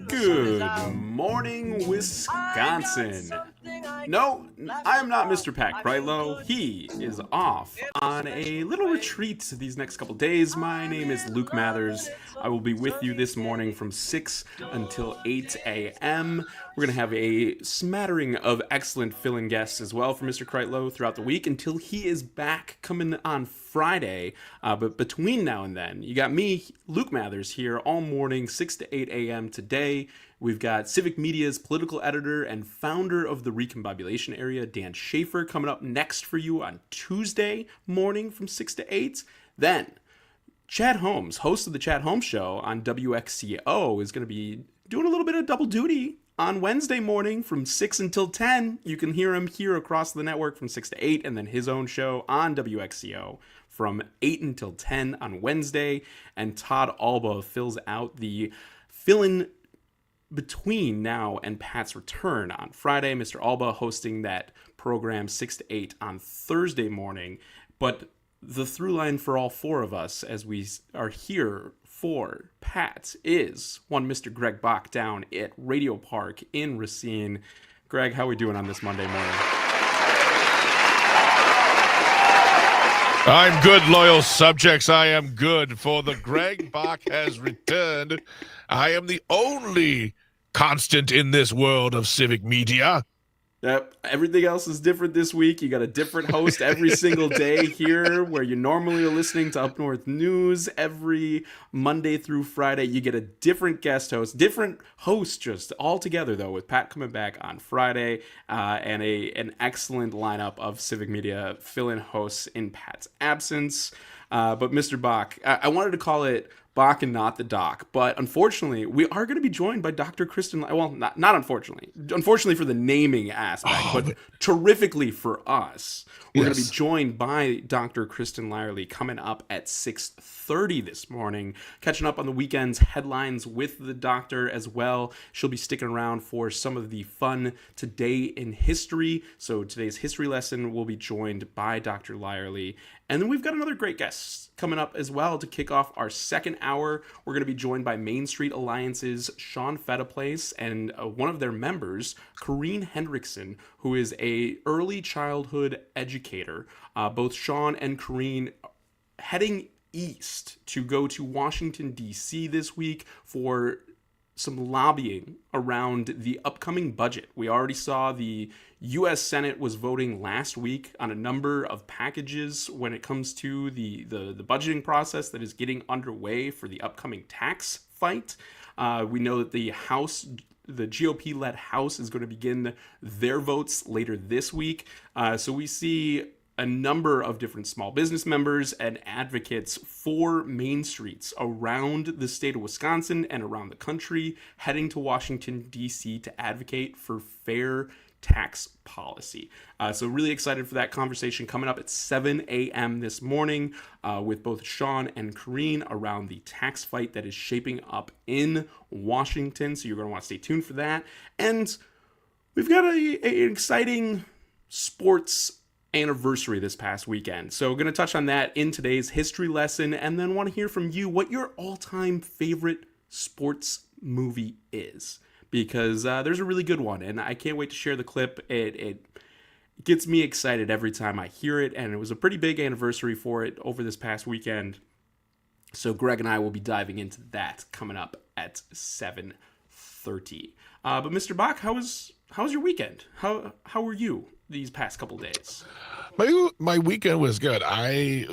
Good morning, Wisconsin. No, I am not Mr. Pat Kreitlow. He is off on a little retreat these next couple days. My name is Luke Mathers. I will be with you this morning from 6 until 8 a.m. We're going to have a smattering of excellent fill-in guests as well for Mr. Kreitlow throughout the week until he is back coming on Friday. But between now and then, you got me, Luke Mathers, here all morning, 6 to 8 a.m. today. We've got Civic Media's political editor and founder of the Recombobulation Area, Dan Schaefer, coming up next for you on Tuesday morning from 6 to 8. Then, Chad Holmes, host of the Chad Holmes Show on WXCO, is going to be doing a little bit of double duty on Wednesday morning from 6 until 10. You can hear him here across the network from 6 to 8, and then his own show on WXCO from 8 until 10 on Wednesday. And Todd Alba fills out the fill-in between now and Pat's return on Friday. Mr. Alba hosting that program 6 to 8 on Thursday morning. But the through line for all four of us as we are here for Pat is one Mr. Greg Bach down at Radio Park in Racine. Greg, how are we doing on this Monday morning? I'm good, loyal subjects. I am good, for the Greg Bach has returned. I am the only constant in this world of civic media. Yep, everything else is different this week. You got a different host every single day here, where you normally are listening to Up North News every Monday through Friday. You get a different guest host, different host just all together, though, with Pat coming back on Friday and an excellent lineup of Civic Media fill-in hosts in Pat's absence. But Mr. Bach, I wanted to call it Bach and not the Doc, but unfortunately, we are going to be joined by Dr. Kristin. Well, not unfortunately. Unfortunately for the naming aspect, but terrifically for us, we're going to be joined by Dr. Kristin Lyerly coming up at 6:30 this morning, catching up on the weekend's headlines with the doctor as well. She'll be sticking around for some of the fun today in history. So today's history lesson will be joined by Dr. Lyerly. And then we've got another great guest coming up as well to kick off our second hour. We're going to be joined by Main Street Alliance's Shawn Phetteplace and one of their members, Corrine Hendrickson, who is a early childhood educator. Both Shawn and Corrine heading east to go to Washington, D.C. this week for some lobbying around the upcoming budget. We already saw the U.S. Senate was voting last week on a number of packages when it comes to the budgeting process that is getting underway for the upcoming tax fight. We know that the GOP-led House is going to begin their votes later this week. So we see a number of different small business members and advocates for Main Streets around the state of Wisconsin and around the country heading to Washington, D.C. to advocate for fair tax policy. So really excited for that conversation coming up at 7 a.m. this morning with both Shawn and Corrine around the tax fight that is shaping up in Washington. So you're going to want to stay tuned for that. And we've got an exciting sports anniversary this past weekend. So going to touch on that in today's history lesson, and then want to hear from you what your all-time favorite sports movie is, because there's a really good one, and I can't wait to share the clip. It gets me excited every time I hear it, and it was a pretty big anniversary for it over this past weekend. So Greg and I will be diving into that coming up at 7:30. But Mr. Bach, how was your weekend? How were you these past couple days? My weekend was good. I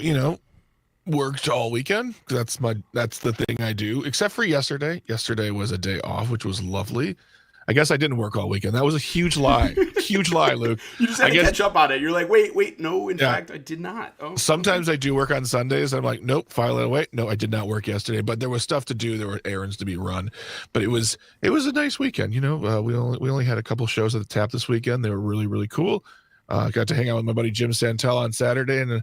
worked all weekend. That's the thing I do, except for yesterday. Yesterday was a day off, which was lovely. I guess I didn't work all weekend. That was a huge lie. Huge lie, Luke. You just had to catch up on it. You're like, wait, no, in fact, I did not. Oh, sometimes I do work on Sundays. I'm like, nope, file it away. No, I did not work yesterday, but there was stuff to do. There were errands to be run, but it was a nice weekend. We only had a couple shows at the Tap this weekend. They were really, really cool. Got to hang out with my buddy Jim Santel on Saturday and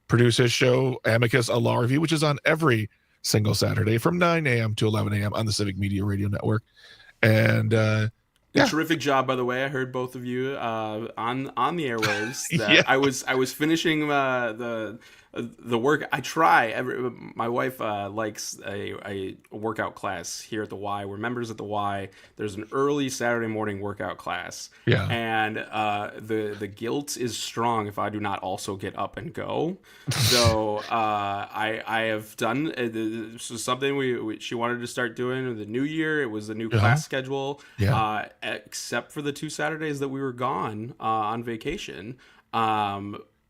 produce his show, Amicus, a Law Review, which is on every single Saturday from 9 a.m. to 11 a.m. on the Civic Media Radio Network. And terrific job, by the way. I heard both of you on the airwaves. I was finishing the work I try. My wife likes a workout class here at the Y. We're members at the Y. There's an early Saturday morning workout class, Yeah. and the guilt is strong if I do not also get up and go. So I have done this is something she wanted to start doing in the new year. It was a new Uh-huh. class schedule, Yeah. except for the 2 Saturdays that we were gone on vacation.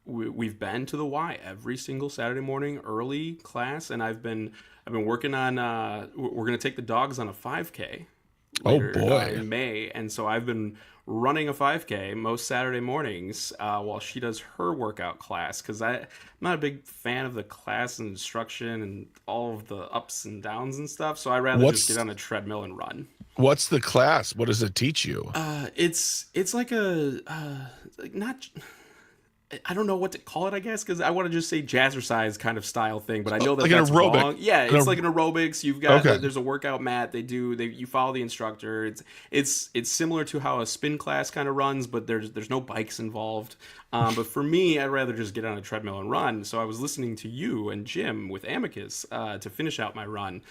We've been to the Y every single Saturday morning early class, and I've been working on we're gonna take the dogs on a 5K Oh later boy. in May, and so I've been running a 5K most Saturday mornings while she does her workout class, because I'm not a big fan of the class and instruction and all of the ups and downs and stuff, so I rather just get What's on a treadmill and run. what's the class? What does it teach you? It's like a like not. I don't know what to call it, I guess, because I want to just say jazzercise kind of style thing, but I know that Like an that's aerobic. wrong. Yeah, An it's aer- like an aerobics. You've got okay. there's a workout mat. You follow the instructor. It's similar to how a spin class kind of runs, but there's no bikes involved. But for me, I'd rather just get on a treadmill and run. So I was listening to you and Jim with Amicus to finish out my run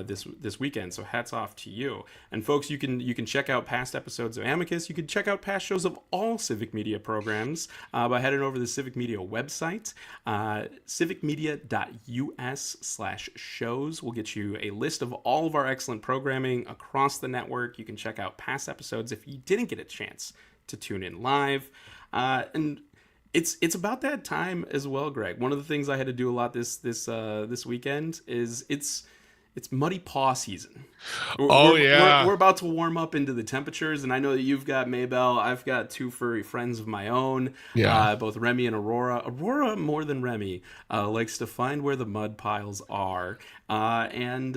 this weekend. So hats off to you. And folks, you can check out past episodes of Amicus. You can check out past shows of all Civic Media programs by heading over to the Civic Media website, civicmedia.us/shows. Will get you a list of all of our excellent programming across the network. You can check out past episodes if you didn't get a chance to tune in live. And it's about that time as well, Greg. One of the things I had to do a lot this weekend is it's muddy paw season. Oh yeah. We're about to warm up into the temperatures, and I know that you've got Maybell. I've got two furry friends of my own, Yeah. both Remy and Aurora. Aurora, more than Remy, likes to find where the mud piles are and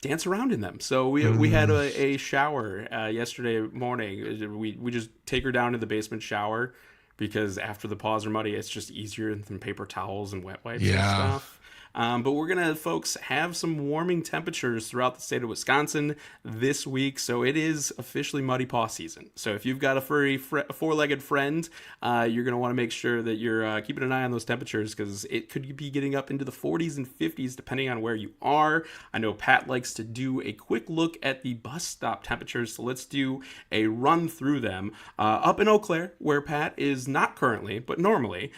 dance around in them. So we had a shower yesterday morning. We just take her down to the basement shower because after the paws are muddy, it's just easier than paper towels and wet wipes and Yeah. stuff. But we're going to, folks, have some warming temperatures throughout the state of Wisconsin this week. So it is officially muddy paw season. So if you've got a furry four-legged friend, you're going to want to make sure that you're keeping an eye on those temperatures, because it could be getting up into the 40s and 50s depending on where you are. I know Pat likes to do a quick look at the bus stop temperatures. So let's do a run through them. Up in Eau Claire, where Pat is not currently, but normally,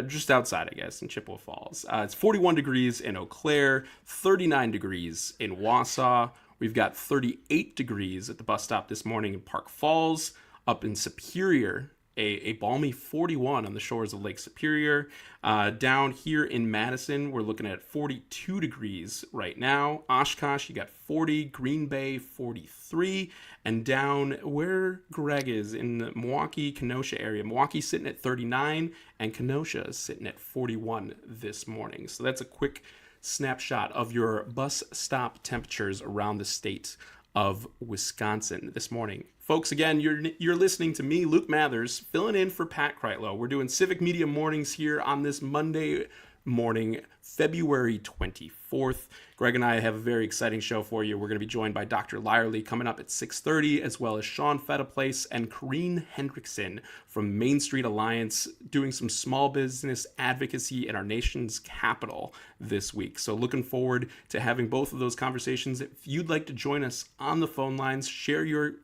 just outside, I guess, in Chippewa Falls. It's 41 degrees in Eau Claire, 39 degrees in Wausau. We've got 38 degrees at the bus stop this morning in Park Falls. Up in Superior, a balmy 41 on the shores of Lake Superior. Down here in Madison, we're looking at 42 degrees right now. Oshkosh, you got 40. Green Bay, 43. And down where Greg is in the Milwaukee, Kenosha area, Milwaukee sitting at 39, and Kenosha is sitting at 41 this morning. So that's a quick snapshot of your bus stop temperatures around the state of Wisconsin this morning. Folks, again, you're listening to me, Luke Mathers, filling in for Pat Kreitlow. We're doing Civic Media Mornings here on this Monday morning, February 24th. Greg and I have a very exciting show for you. We're going to be joined by Dr. Lyerly coming up at 6:30, as well as Shawn Phetteplace and Corrine Hendrickson from Main Street Alliance, doing some small business advocacy in our nation's capital this week. So looking forward to having both of those conversations. If you'd like to join us on the phone lines, share your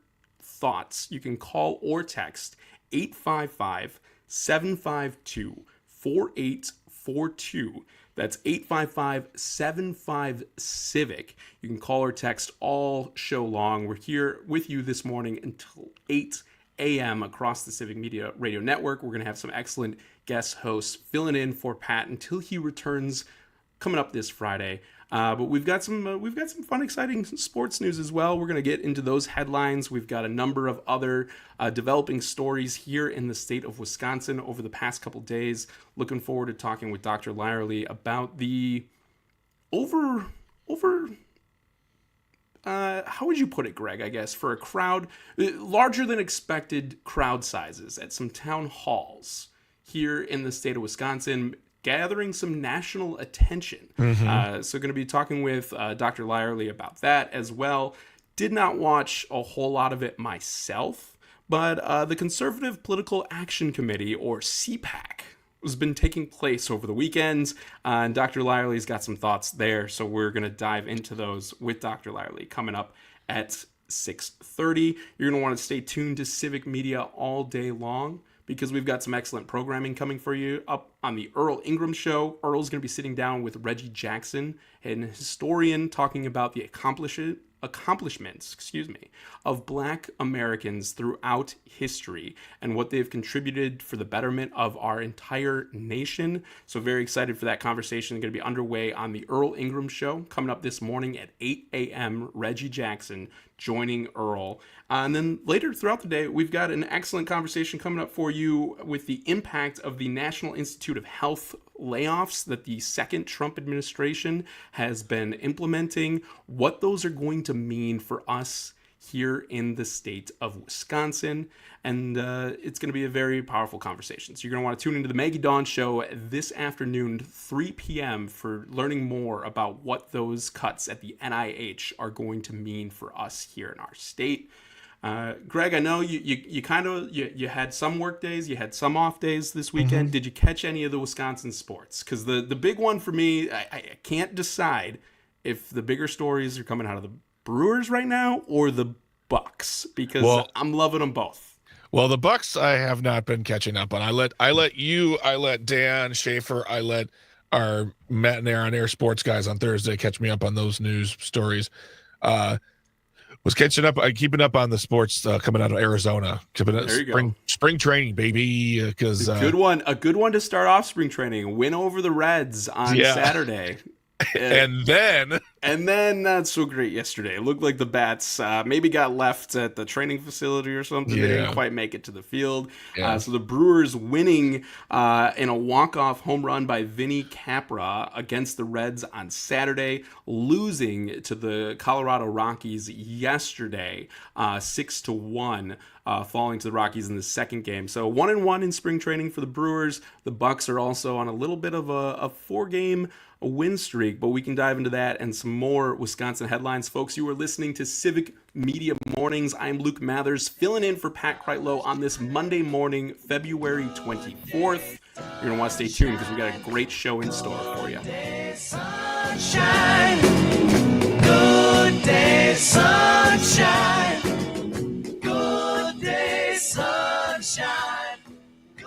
thoughts, you can call or text 855-752-4842. That's 855-75-CIVIC. You can call or text all show long. We're here with you this morning until 8 a.m. across the Civic Media Radio Network. We're going to have some excellent guest hosts filling in for Pat until he returns coming up this Friday. But we've got some fun, exciting sports news as well. We're going to get into those headlines. We've got a number of other developing stories here in the state of Wisconsin over the past couple days. Looking forward to talking with Dr. Lyerly about the how would you put it, Greg, I guess, for a crowd, larger than expected crowd sizes at some town halls here in the state of Wisconsin, gathering some national attention. So going to be talking with Dr. Lyerly about that as well. Did not watch a whole lot of it myself, but the Conservative Political Action Committee, or CPAC, has been taking place over the weekends, and Dr. Lyerly's got some thoughts there. So we're going to dive into those with Dr. Lyerly coming up at 6:30. You're going to want to stay tuned to Civic Media all day long because we've got some excellent programming coming for you. Up on the Earl Ingram Show, Earl's going to be sitting down with Reggie Jackson, an historian, talking about the accomplishments, of Black Americans throughout history and what they've contributed for the betterment of our entire nation. So very excited for that conversation. Going to be underway on the Earl Ingram Show coming up this morning at 8 a.m. Reggie Jackson joining Earl. And then later throughout the day, we've got an excellent conversation coming up for you with the impact of the National Institute of Health layoffs that the second Trump administration has been implementing, what those are going to mean for us here in the state of Wisconsin. And it's going to be a very powerful conversation. So you're going to want to tune into the Maggie Dawn Show this afternoon, 3 p.m., for learning more about what those cuts at the NIH are going to mean for us here in our state. Greg, I know you kind of you had some work days, you had some off days this weekend. Did you catch any of the Wisconsin sports? Because the big one for me, I can't decide if the bigger stories are coming out of the Brewers right now or the Bucks, because I'm loving them both. Well, the Bucks I have not been catching up on. I let Dan Schaefer, I let our matinee on air sports guys on Thursday catch me up on those news stories. Was catching up, keeping up on the sports coming out of Arizona. There you go. Spring training, baby. Because a good one to start off spring training. Win over the Reds on Saturday. And then not so great yesterday. It looked like the Bats maybe got left at the training facility or something. They didn't quite make it to the field. So the Brewers winning in a walk-off home run by Vinny Capra against the Reds on Saturday, losing to the Colorado Rockies yesterday 6-1. Falling to the Rockies in the second game. So 1-1 in spring training for the Brewers. The Bucks are also on a little bit of a 4-game win streak, but we can dive into that and some more Wisconsin headlines. Folks, you are listening to Civic Media Mornings. I'm Luke Mathers, filling in for Pat Kreitlow on this Monday morning, February 24th. You're going to want to stay tuned because we got a great show in store for you. Good day, sunshine. Good day, sunshine. Good day, sunshine. Good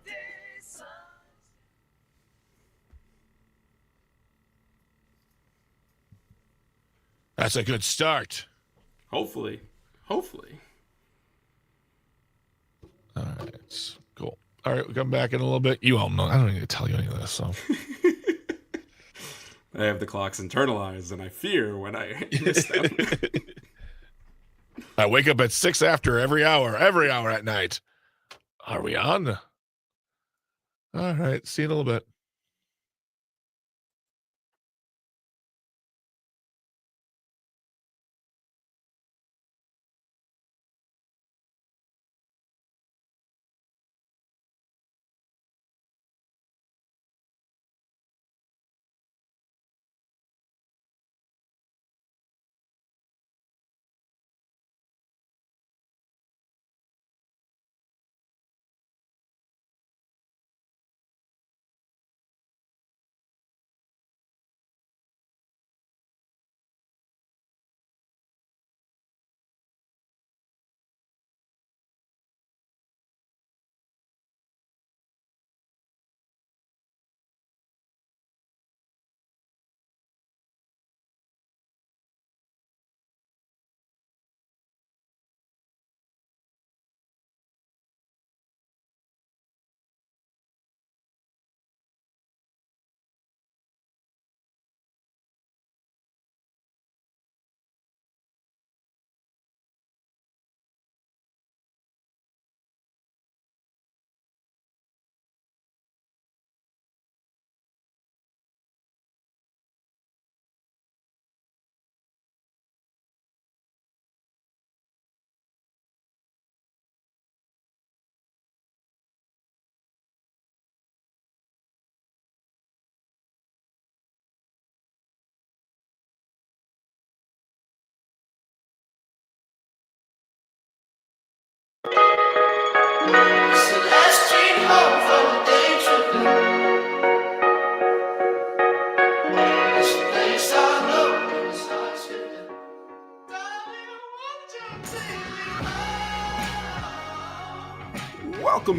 day, sunshine. that's a good start. Hopefully. All right, cool. All right, we'll come back in a little bit. You all know. I don't need to tell you any of this, so. I have the clocks internalized, and I fear when I miss them. I wake up at 6 after every hour at night. Are we on? All right, see you in a little bit.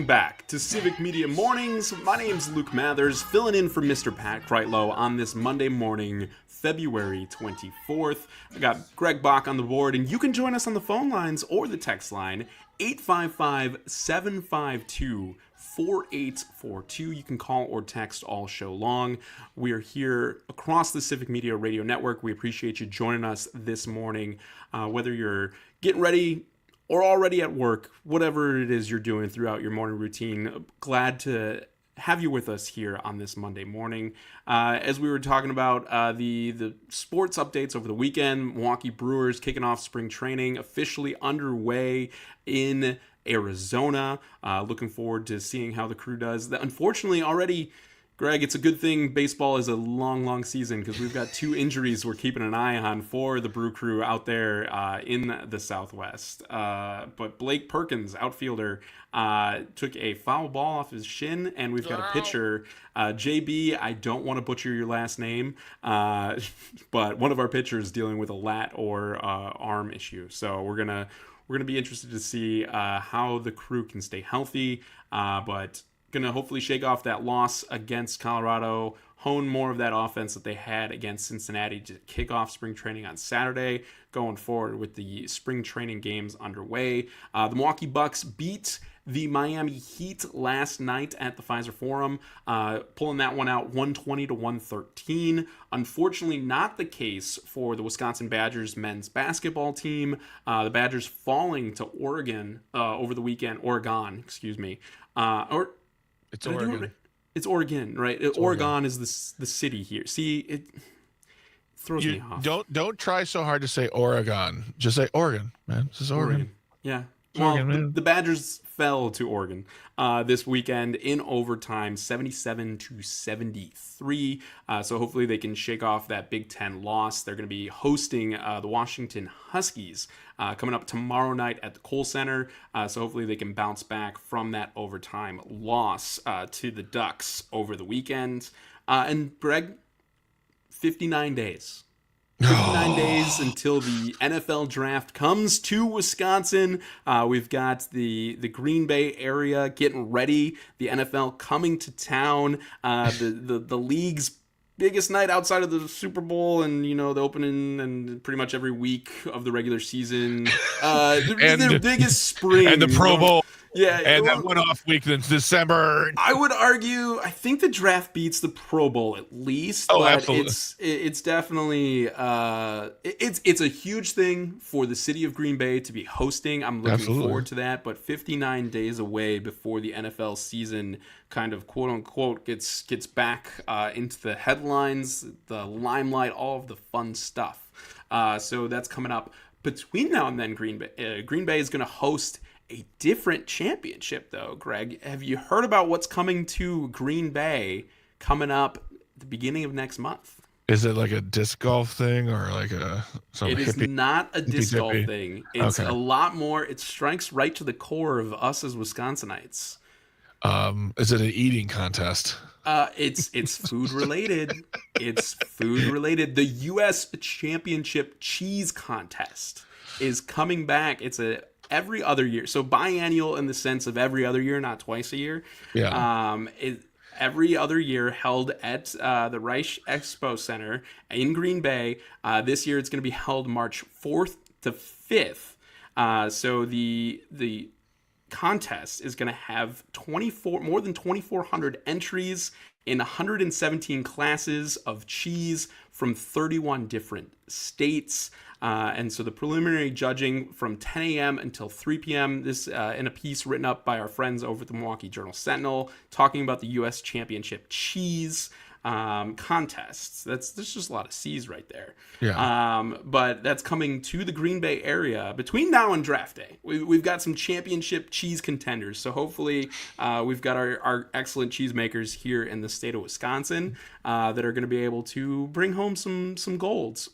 back to Civic Media Mornings. My name's Luke Mathers, filling in for Mr. Pat Kreitlow on this Monday morning, February 24th. I got Greg Bach on the board, and you can join us on the phone lines or the text line, 855-752-4842. You can call or text all show long. We are here across the Civic Media Radio Network. We appreciate you joining us this morning, whether you're getting ready or already at work, whatever it is you're doing throughout your morning routine. Glad to have you with us here on this Monday morning. As we were talking about the sports updates over the weekend, Milwaukee Brewers kicking off spring training, officially underway in Arizona. Looking forward to seeing how the crew does. Unfortunately, already, Greg, it's a good thing baseball is a long season because we've got 2 injuries we're keeping an eye on for the Brew Crew out there in the Southwest. But Blake Perkins, outfielder, took a foul ball off his shin, and we've got a pitcher, JB, I don't want to butcher your last name, but one of our pitchers dealing with a lat or arm issue. So we're gonna be interested to see how the crew can stay healthy, but gonna hopefully shake off that loss against Colorado, hone more of that offense that they had against Cincinnati to kick off spring training on Saturday, going forward with the spring training games underway. The Milwaukee Bucks beat the Miami Heat last night at the Pfizer Forum, pulling that one out 120-113. Unfortunately, not the case for the Wisconsin Badgers men's basketball team. The Badgers falling to Oregon over the weekend. Oregon, excuse me. It's Oregon. It's Oregon, right? It's Oregon is the city here. See, it throws me off. Don't try so hard to say Oregon. Just say Oregon, man. This is Oregon. Yeah. Well, Oregon, the Badgers fell to Oregon this weekend in overtime, 77-73. So hopefully they can shake off that Big Ten loss. They're going to be hosting the Washington Huskies coming up tomorrow night at the Kohl Center. So hopefully they can bounce back from that overtime loss to the Ducks over the weekend. And Greg, 59 days. 59 days until the NFL draft comes to Wisconsin. We've got the Green Bay area getting ready. The NFL coming to town. The league's biggest night outside of the Super Bowl and, the opening and pretty much every week of the regular season. Their biggest spring. And the Pro Bowl. Yeah, and that one-off week in December. I would argue, I think the draft beats the Pro Bowl at least. Oh, but absolutely. It's definitely it's a huge thing for the city of Green Bay to be hosting. I'm looking forward to that. But 59 days away before the NFL season kind of quote unquote gets back into the headlines, the limelight, all of the fun stuff. So that's coming up. Between now and then, Green Bay is going to host a different championship, though, Greg. Have you heard about what's coming to Green Bay coming up at the beginning of next month? Is it like a disc golf thing or like It is not a disc golf thing. It's a lot more. It strikes right to the core of us as Wisconsinites. Is it an eating contest? It's food related. It's food related. The U.S. Championship Cheese Contest is coming back. It's every other year, so biennial in the sense of every other year, not twice a year. Yeah. Every other year, held at the Reich Expo Center in Green Bay. This year, it's going to be held March 4th to 5th. So the contest is going to have more than 2,400 entries in 117 classes of cheese from 31 different states. And so the preliminary judging from 10 a.m. until 3 p.m. This in a piece written up by our friends over at the Milwaukee Journal-Sentinel, talking about the U.S. Championship Cheese contests. There's just a lot of C's right there. Yeah. But that's coming to the Green Bay area between now and draft day. We've got some championship cheese contenders. So hopefully we've got our excellent cheesemakers here in the state of Wisconsin that are going to be able to bring home some golds.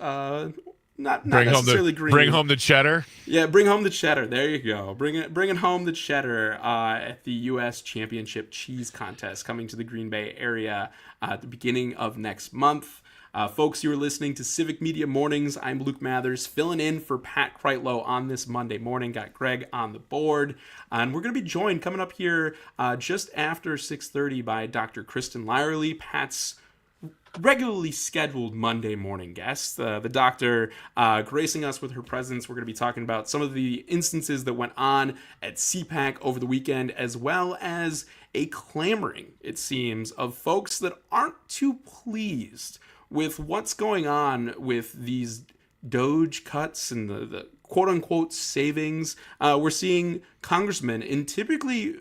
Not necessarily green. Bring home the cheddar. Yeah, bring home the cheddar. There you go. Bringing home the cheddar at the U.S. Championship Cheese Contest coming to the Green Bay area at the beginning of next month. Folks, you're listening to Civic Media Mornings. I'm Luke Mathers, filling in for Pat Kreitlow on this Monday morning. Got Greg on the board. And we're going to be joined coming up here just after 6:30 by Dr. Kristin Lyerly, Pat's regularly scheduled Monday morning guest. The doctor gracing us with her presence. We're going to be talking about some of the instances that went on at CPAC over the weekend, as well as a clamoring, it seems, of folks that aren't too pleased with what's going on with these Doge cuts and the quote-unquote savings. We're seeing congressmen in typically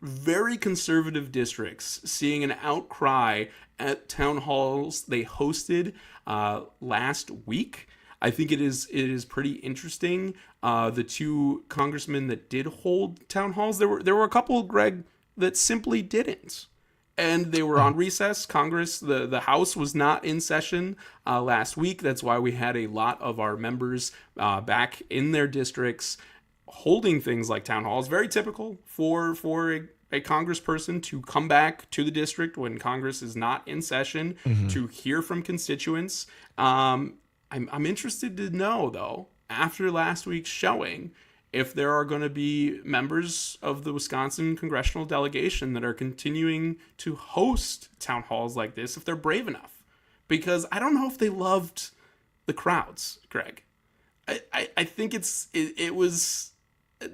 very conservative districts seeing an outcry at town halls they hosted last week. I think it is pretty interesting. The two congressmen that did hold town halls, there were a couple, Greg, that simply didn't. And they were on recess. Congress, the House was not in session last week. That's why we had a lot of our members back in their districts holding things like town halls. Very typical for a congressperson to come back to the district when Congress is not in session to hear from constituents. I'm interested to know, though, after last week's showing, if there are going to be members of the Wisconsin congressional delegation that are continuing to host town halls like this, if they're brave enough. Because I don't know if they loved the crowds, Greg. I think it was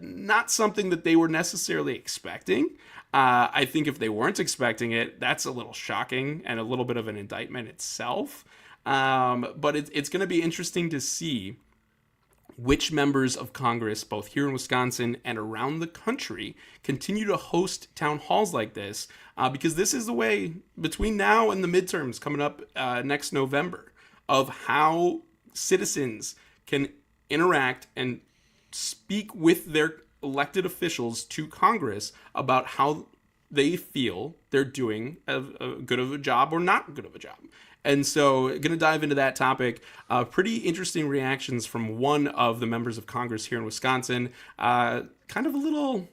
not something that they were necessarily expecting. I think if they weren't expecting it, that's a little shocking and a little bit of an indictment itself. But it's going to be interesting to see which members of Congress, both here in Wisconsin and around the country, continue to host town halls like this, because this is the way, between now and the midterms coming up next November, of how citizens can interact and speak with their elected officials to Congress about how they feel they're doing a good of a job or not good of a job. And so going to dive into that topic. Pretty interesting reactions from one of the members of Congress here in Wisconsin. Kind of a little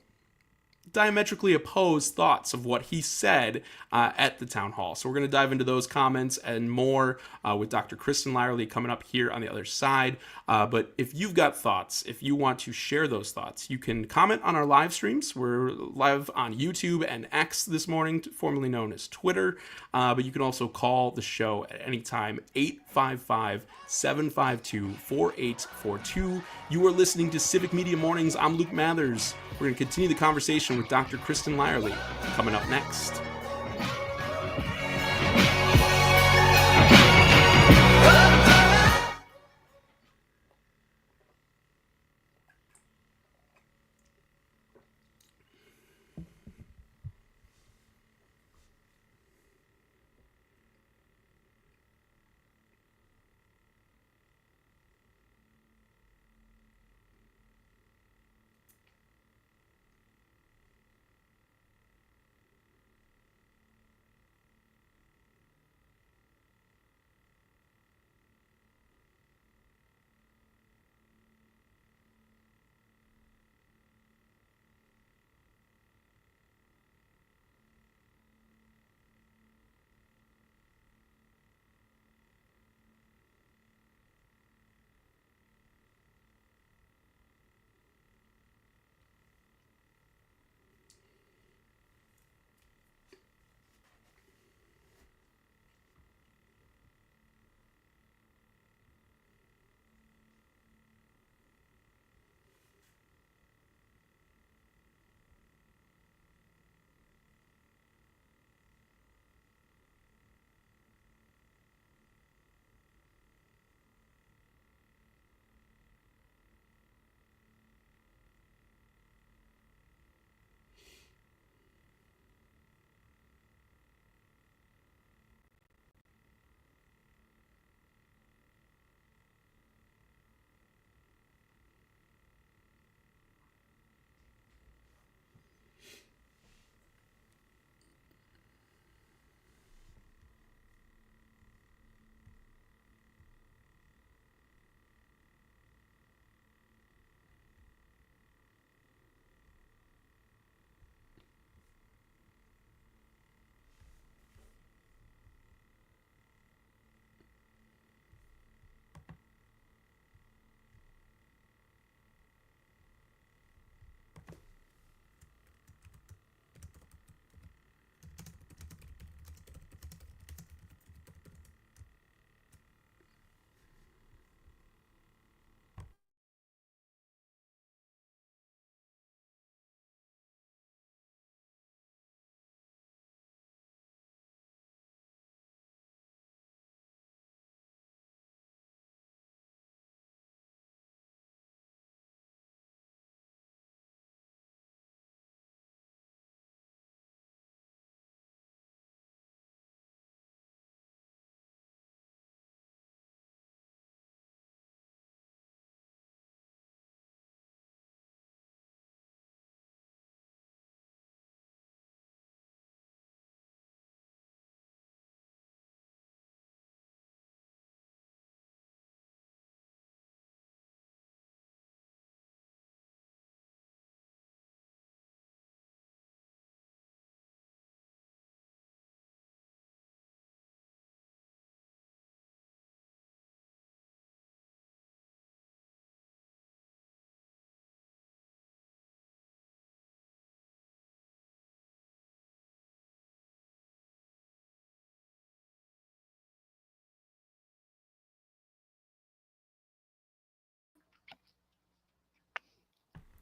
diametrically opposed thoughts of what he said at the town hall. So we're going to dive into those comments and more with Dr. Kristin Lyerly coming up here on the other side. But if you've got thoughts, if you want to share those thoughts, you can comment on our live streams. We're live on YouTube and X this morning, formerly known as Twitter. But you can also call the show at any time, 855-752-4842. You are listening to Civic Media Mornings. I'm Luke Mathers. We're going to continue the conversation with Dr. Kristin Lyerly coming up next.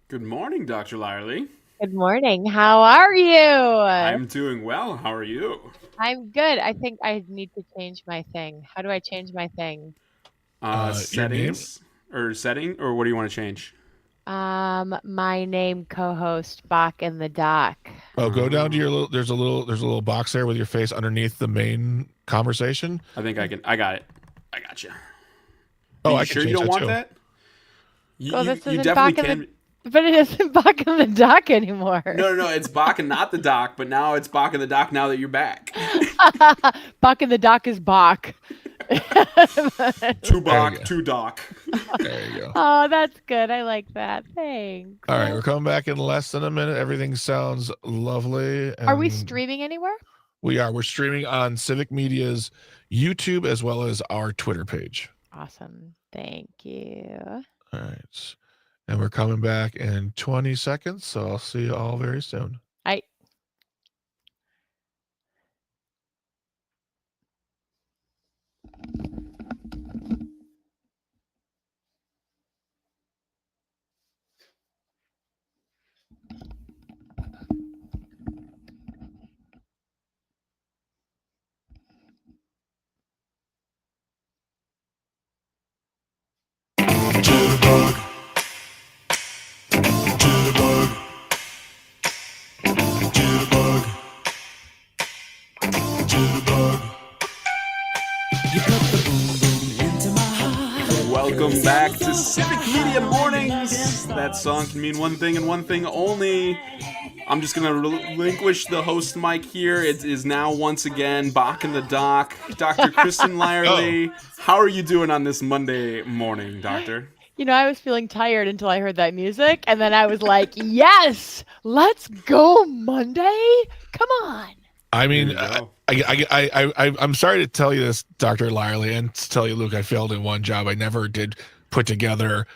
Good morning, Dr. Lyerly. Good morning. How are you? I'm doing well. How are you? I'm good. I think I need to change my thing. How do I change my thing? Your name? Settings or setting, or what do you want to change? My name co-host Bach in the Dock. Oh, go down to your little. There's a little box there with your face underneath the main conversation. I think I can. I got it. I got you. Oh, Are I you can sure you change don't that want too. that? You, Well, you, this you isn't definitely Bach in can. but it isn't Bach in the Dock anymore. No. It's Bach and not the doc, but now it's Bach and the doc now that you're back. Bach in the Dock is Bach. Two There you Bach, go. two doc. There you go. Oh, that's good. I like that. Thanks. All right, we're coming back in less than a minute. Everything sounds lovely. Are we and streaming anywhere? We are. We're streaming on Civic Media's YouTube as well as our Twitter page. Awesome. Thank you. All right. And we're coming back in 20 seconds, so I'll see you all very soon. I Jitterbug. Jitterbug. Jitterbug. Jitterbug. You put the boom boom into my heart. Welcome back to Civic Media Mornings. That song can mean one thing and one thing only. I'm just going to relinquish the host mic here. It is now once again Bach in the Dock. Dr. Kristin Lyerly, how are you doing on this Monday morning, Doctor? I was feeling tired until I heard that music, and then I was like, yes, let's go Monday. Come on. I mean, There you go. I'm sorry to tell you this, Dr. Lyerly, and to tell you, Luke, I failed in one job. I never did put together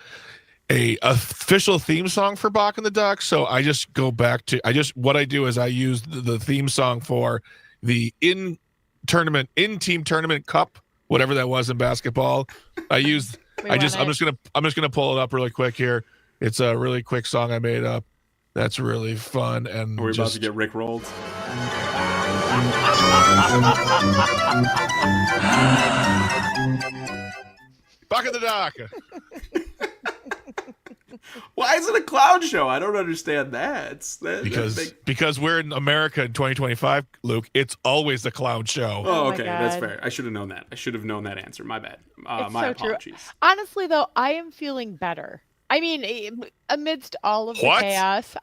a official theme song for Bach in the Dock, so I just go back to what I do is I use the theme song for the in team tournament cup, whatever that was in basketball. I'm just gonna pull it up really quick here. It's a really quick song I made up. That's really fun, and Are we about to get Rick rolled? Bach in the Dock. Why is it a clown show? I don't understand that. Because we're in America in 2025, Luke. It's always the clown show. Oh, Oh my okay, that's God. fair. I should have known that. I should have known that answer. My bad. It's My so true. apologies. Honestly, though, I am feeling better. I mean, amidst all of the What? chaos,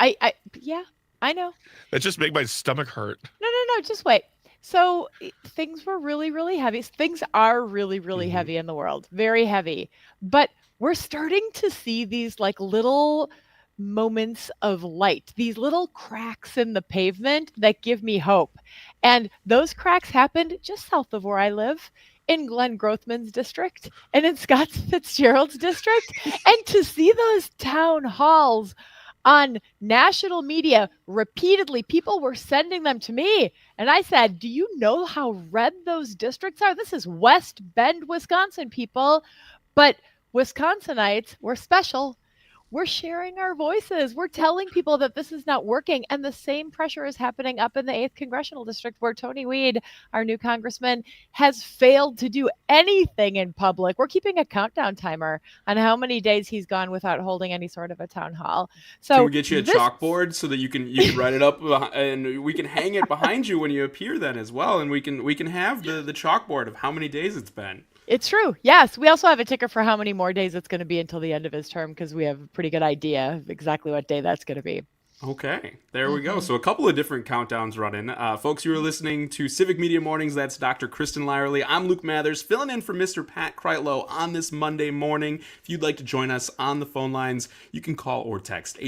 yeah, I know. That just make my stomach hurt. No, just wait. So things were really, really heavy. Things are really, really Mhm. heavy in the world, very heavy. But we're starting to see these like little moments of light, these little cracks in the pavement that give me hope. And those cracks happened just south of where I live in Glenn Grothman's district and in Scott Fitzgerald's district. And to see those town halls on national media repeatedly, people were sending them to me. And I said, do you know how red those districts are? This is West Bend, Wisconsin, people. But Wisconsinites, we're special. We're sharing our voices. We're telling people that this is not working. And the same pressure is happening up in the 8th Congressional District, where Tony Weed, our new congressman, has failed to do anything in public. We're keeping a countdown timer on how many days he's gone without holding any sort of a town hall. So Can we get you a this- chalkboard so that you can write it up and we can hang it behind you when you appear then as well, and we can have the chalkboard of how many days it's been. It's true. Yes. We also have a ticker for how many more days it's going to be until the end of his term, because we have a pretty good idea of exactly what day that's going to be. Okay, there we go. So a couple of different countdowns running. Folks, you are listening to Civic Media Mornings. That's Dr. Kristin Lyerly. I'm Luke Mathers, filling in for Mr. Pat Kreitlow on this Monday morning. If you'd like to join us on the phone lines, you can call or text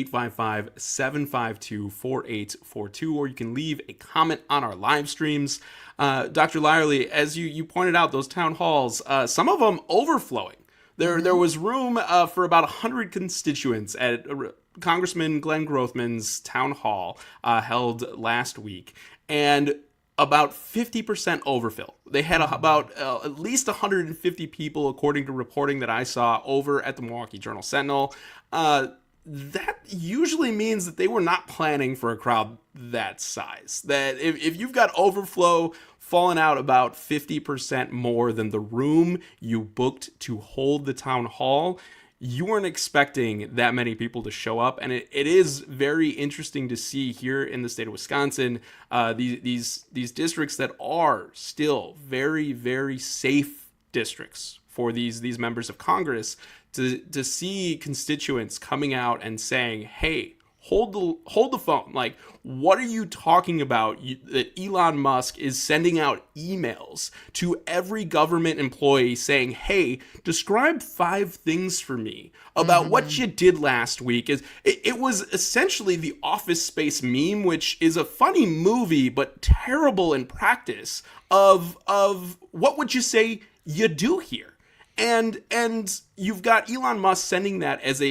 855-752-4842, or you can leave a comment on our live streams. Dr. Lyerly, as you pointed out, those town halls, some of them overflowing. There was room for about 100 constituents at Congressman Glenn Grothman's town hall held last week, and about 50% overfill. They had about at least 150 people, according to reporting that I saw over at the Milwaukee Journal-Sentinel. that usually means that they were not planning for a crowd that size. That if you've got overflow falling out about 50% more than the room you booked to hold the town hall, you weren't expecting that many people to show up. And it is very interesting to see here in the state of Wisconsin, these districts that are still very, very safe districts for these members of Congress, to see constituents coming out and saying, hey, hold the phone. Like, what are you talking about? That Elon Musk is sending out emails to every government employee saying, hey, describe 5 things for me about what you did last week. It was essentially the Office Space meme, which is a funny movie but terrible in practice of what would you say you do here. And you've got Elon Musk sending that as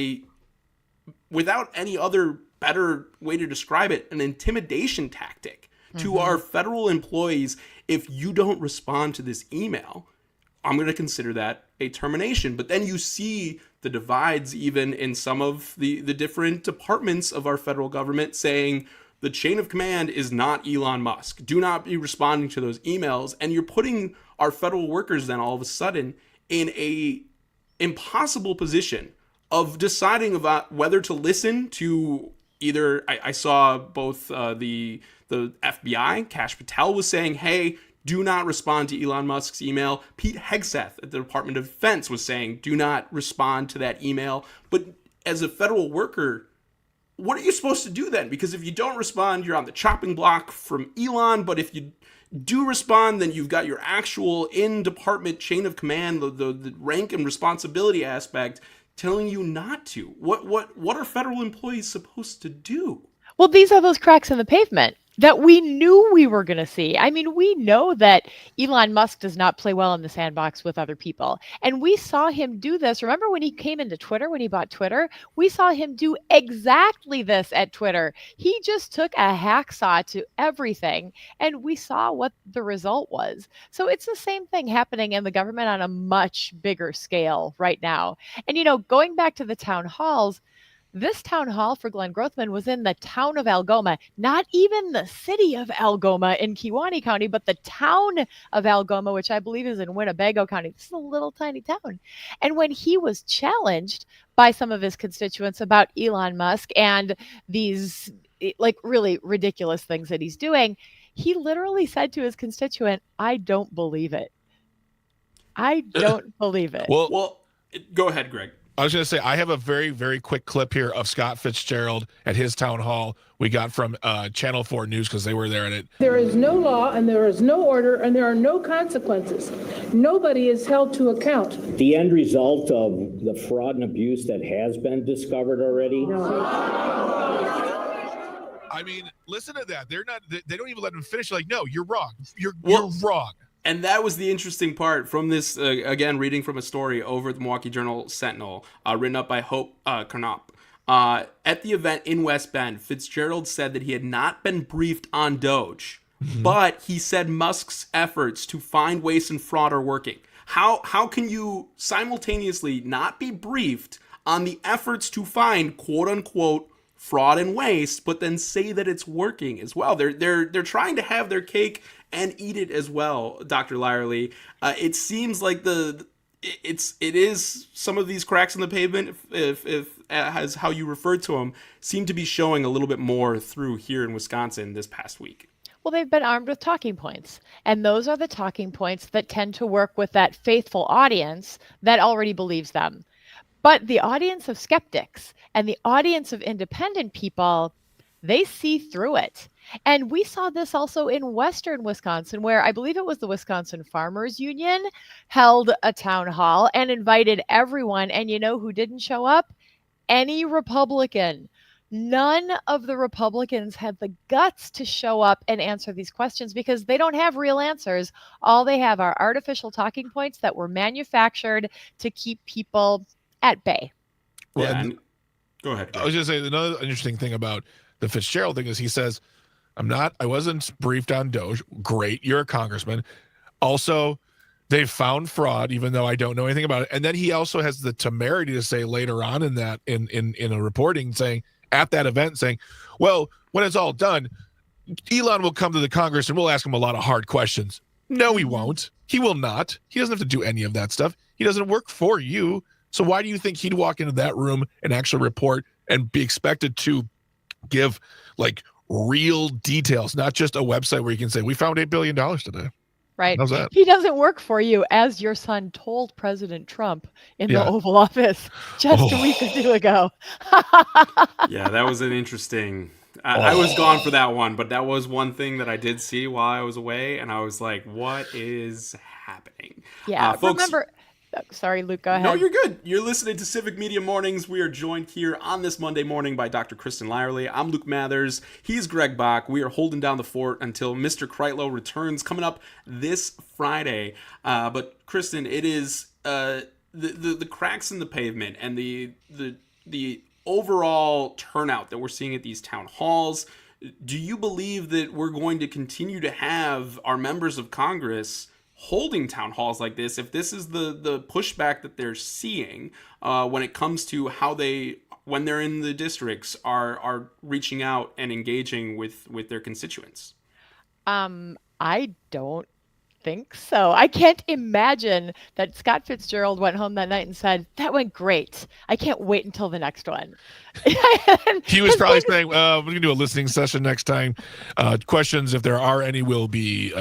without any other better way to describe it, an intimidation tactic to our federal employees. If you don't respond to this email, I'm going to consider that a termination. But then you see the divides even in some of the different departments of our federal government saying the chain of command is not Elon Musk. Do not be responding to those emails. And you're putting our federal workers then all of a sudden in a impossible position of deciding about whether to listen to either. I saw both the FBI, Kash Patel, was saying, hey, do not respond to Elon Musk's email. Pete Hegseth at the Department of Defense was saying, do not respond to that email. But as a federal worker, what are you supposed to do then? Because if you don't respond, you're on the chopping block from Elon. But if you do respond, then you've got your actual in-department chain of command, the rank and responsibility aspect telling you not to. What are federal employees supposed to do? Well, these are those cracks in the pavement that we knew we were going to see. I mean, we know that Elon Musk does not play well in the sandbox with other people. And we saw him do this. Remember when he came into Twitter, when he bought Twitter? We saw him do exactly this at Twitter. He just took a hacksaw to everything, and we saw what the result was. So it's the same thing happening in the government on a much bigger scale right now. And, going back to the town halls, this town hall for Glenn Grothman was in the town of Algoma, not even the city of Algoma in Kewaunee County, but the town of Algoma, which I believe is in Winnebago County. This is a little tiny town. And when he was challenged by some of his constituents about Elon Musk and these really ridiculous things that he's doing, he literally said to his constituent, I don't believe it. I don't believe it. Well, go ahead, Greg. I was going to say, I have a very, very quick clip here of Scott Fitzgerald at his town hall we got from Channel 4 News because they were there in it. There is no law and there is no order and there are no consequences. Nobody is held to account. The end result of the fraud and abuse that has been discovered already. I mean, listen to that. They don't even let him finish. Like, no, you're wrong. You're wrong. And that was the interesting part from this, again, reading from a story over at the Milwaukee Journal Sentinel, written up by Hope Carnop. At the event in West Bend, Fitzgerald said that he had not been briefed on Doge, but he said Musk's efforts to find waste and fraud are working. How can you simultaneously not be briefed on the efforts to find quote-unquote fraud and waste, but then say that it's working as well? They're trying to have their cake and eat it as well, Dr. Lyerly. It seems like it is some of these cracks in the pavement, if as how you referred to them, seem to be showing a little bit more through here in Wisconsin this past week. Well, they've been armed with talking points, and those are the talking points that tend to work with that faithful audience that already believes them. But the audience of skeptics and the audience of independent people, they see through it. And we saw this also in Western Wisconsin, where I believe it was the Wisconsin Farmers Union held a town hall and invited everyone. And you know who didn't show up? Any Republican. None of the Republicans had the guts to show up and answer these questions because they don't have real answers. All they have are artificial talking points that were manufactured to keep people at bay. Well, go ahead. I was going to say, another interesting thing about the Fitzgerald thing is he says, I wasn't briefed on Doge. Great. You're a congressman. Also, They found fraud, even though I don't know anything about it. And then he also has the temerity to say later on in that in a reporting saying at that event saying, well, when it's all done, Elon will come to the Congress and we'll ask him a lot of hard questions. No, he won't. He will not. He doesn't have to do any of that stuff. He doesn't work for you. So why do you think he'd walk into that room and actually report and be expected to give like real details, not just a website where you can say, we found $8 billion today. Right. How's that? He doesn't work for you, as your son told President Trump in the Oval Office just a week or two ago. Yeah, that was an interesting. I was gone for that one, but that was one thing that I did see while I was away, and I was like, what is happening? Yeah, folks, remember. Sorry, Luke, go ahead. No, you're good. You're listening to Civic Media Mornings. We are joined here on this Monday morning by Dr. Kristin Lyerly. I'm Luke Mathers. He's Greg Bach. We are holding down the fort until Mr. Kreitlow returns coming up this Friday. But Kristin, it is the cracks in the pavement and the overall turnout that we're seeing at these town halls. Do you believe that we're going to continue to have our members of Congress holding town halls like this, if this is the pushback that they're seeing when it comes to how they, when they're in the districts, are reaching out and engaging with their constituents? I don't think so. I can't imagine that Scott Fitzgerald went home that night and said, that went great. I can't wait until the next one. He was probably saying, we're going to do a listening session next time. Questions, if there are any, will be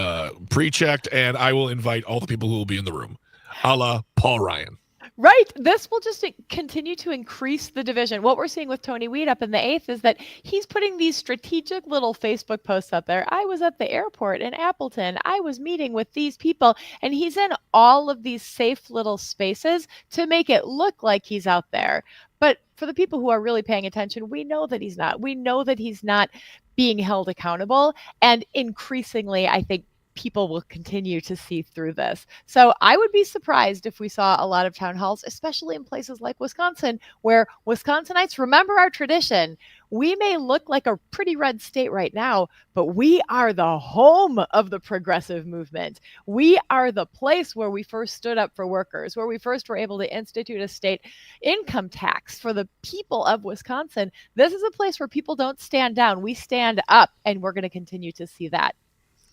pre-checked, and I will invite all the people who will be in the room, a la Paul Ryan. Right. This will just continue to increase the division. What we're seeing with Tony Weed up in the 8th is that he's putting these strategic little Facebook posts up there. I was at the airport in Appleton. I was meeting with these people. And he's in all of these safe little spaces to make it look like he's out there. But for the people who are really paying attention, we know that he's not. We know that he's not being held accountable. And increasingly, I think people will continue to see through this. So I would be surprised if we saw a lot of town halls, especially in places like Wisconsin, where Wisconsinites, remember our tradition. We may look like a pretty red state right now, but we are the home of the progressive movement. We are the place where we first stood up for workers, where we first were able to institute a state income tax for the people of Wisconsin. This is a place where people don't stand down. We stand up, and we're going to continue to see that.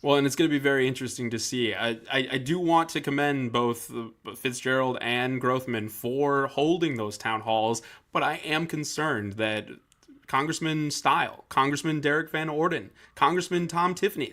Well, and it's going to be very interesting to see. I do want to commend both Fitzgerald and Grothman for holding those town halls, but I am concerned that Congressman Steil, Congressman Derek Van Orden, Congressman Tom Tiffany,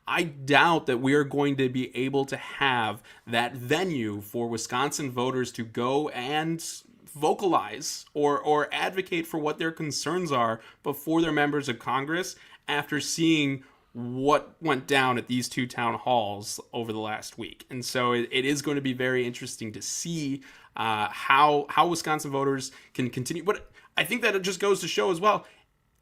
I doubt that we are going to be able to have that venue for Wisconsin voters to go and vocalize or advocate for what their concerns are before they're members of Congress after seeing what went down at these two town halls over the last week. And so it is going to be very interesting to see how Wisconsin voters can continue. But I think that it just goes to show as well,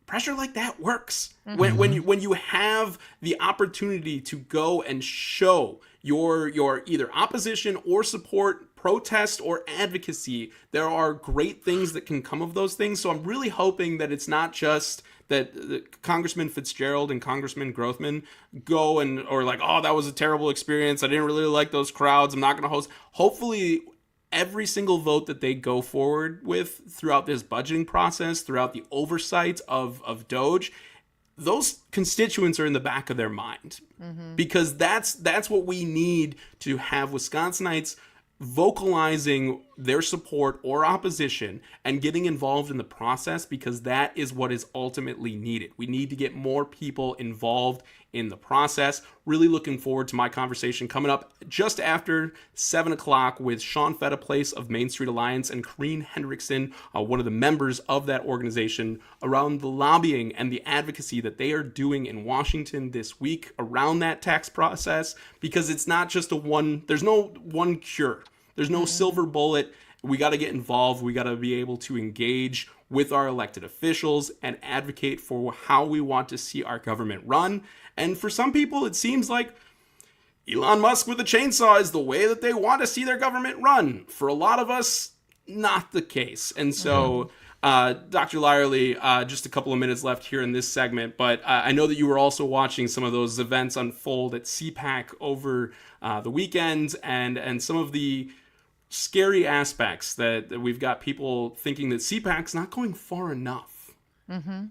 pressure like that works. Mm-hmm. When you have the opportunity to go and show your either opposition or support, protest or advocacy, there are great things that can come of those things. So I'm really hoping that it's not just that Congressman Fitzgerald and Congressman Grothman go and or like, oh, that was a terrible experience. I didn't really like those crowds. I'm not going to host. Hopefully every single vote that they go forward with throughout this budgeting process, throughout the oversight of DOGE, those constituents are in the back of their mind. Mm-hmm. Because that's what we need to have Wisconsinites vocalizing their support or opposition and getting involved in the process, because that is what is ultimately needed. We need to get more people involved in the process. Really looking forward to my conversation coming up just after 7 o'clock with Shawn Phetteplace of Main Street Alliance and Corrine Hendrickson, one of the members of that organization, around the lobbying and the advocacy that they are doing in Washington this week around that tax process, because it's not just there's no one cure. There's no silver bullet. We got to get involved. We got to be able to engage with our elected officials and advocate for how we want to see our government run. And for some people, it seems like Elon Musk with a chainsaw is the way that they want to see their government run. For a lot of us, not the case. And so Dr. Lyerly, just a couple of minutes left here in this segment, but I know that you were also watching some of those events unfold at CPAC over the weekend, and some of the scary aspects that we've got people thinking that CPAC's not going far enough. Mm-hmm.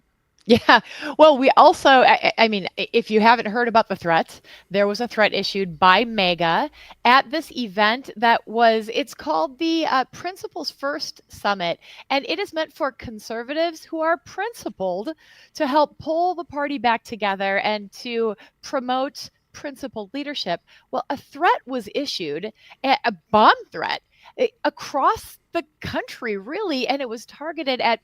Yeah. Well, we also, I mean, if you haven't heard about the threat, there was a threat issued by MEGA at this event it's called the Principles First Summit, and it is meant for conservatives who are principled to help pull the party back together and to promote principled leadership. Well, a threat was issued, a bomb threat across the country, really, and it was targeted at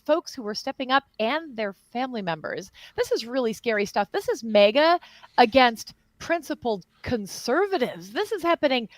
folks who were stepping up and their family members. This is really scary stuff. This is MEGA against principled conservatives. This is happening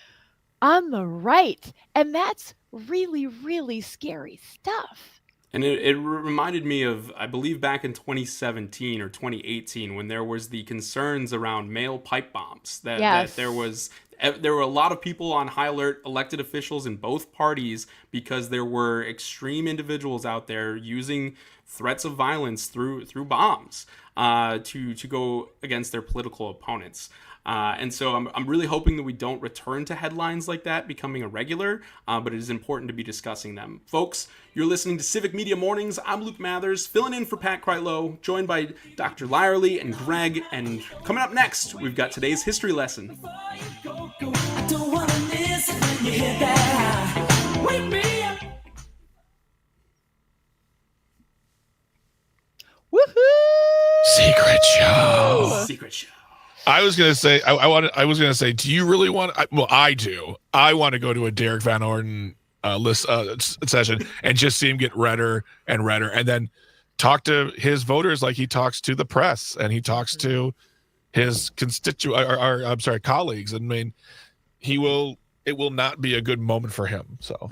on the right, and that's really, really scary stuff. And it reminded me of, I believe, back in 2017 or 2018, when there was the concerns around mail pipe bombs. That there were a lot of people on high alert, elected officials in both parties, because there were extreme individuals out there using threats of violence through bombs to go against their political opponents. And so I'm really hoping that we don't return to headlines like that becoming a regular, but it is important to be discussing them. Folks, you're listening to Civic Media Mornings. I'm Luke Mathers, filling in for Pat Kreitlow, joined by Dr. Lyerly and Greg. And coming up next, we've got today's history lesson. I don't wanna miss it when you hit that high. Wake me up. Woohoo! Secret show. Secret show. I was gonna say, I was gonna say, do you really want? Well, I do. I want to go to a Derek Van Orden session and just see him get redder and redder, and then talk to his voters like he talks to the press and he talks to his colleagues. I mean, it will not be a good moment for him. So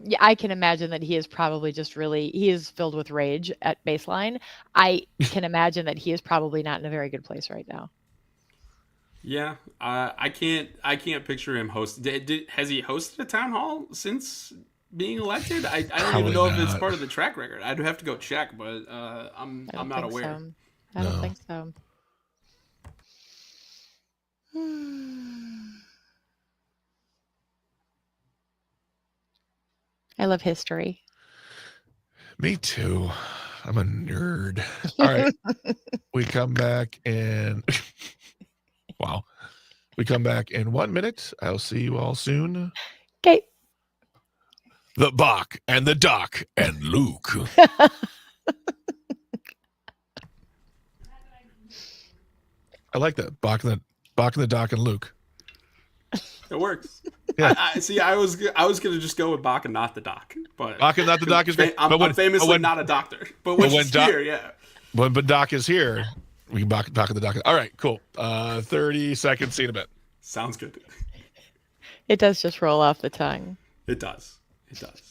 yeah, I can imagine that he is probably he is filled with rage at baseline. I can imagine that he is probably not in a very good place right now. Yeah, I can't picture him host. Has he hosted a town hall since being elected? I don't even know if it's part of the track record. I'd have to go check, but I'm not aware. So. I don't think so. I love history. Me too. I'm a nerd. All right. We come back and wow. We come back in 1 minute. I'll see you all soon. Okay. The Bach and the Doc and Luke. I like that. Bach and the Doc and Luke. It works. Yeah. I was gonna just go with Bach and not the Doc, but Bach and not the Doc is great. I'm famously not a doctor, but when she's here, yeah. But Doc is here, we can Bach and the Doc. All right, cool. 30 seconds. See you in a bit. Sounds good. It does just roll off the tongue. It does. It does.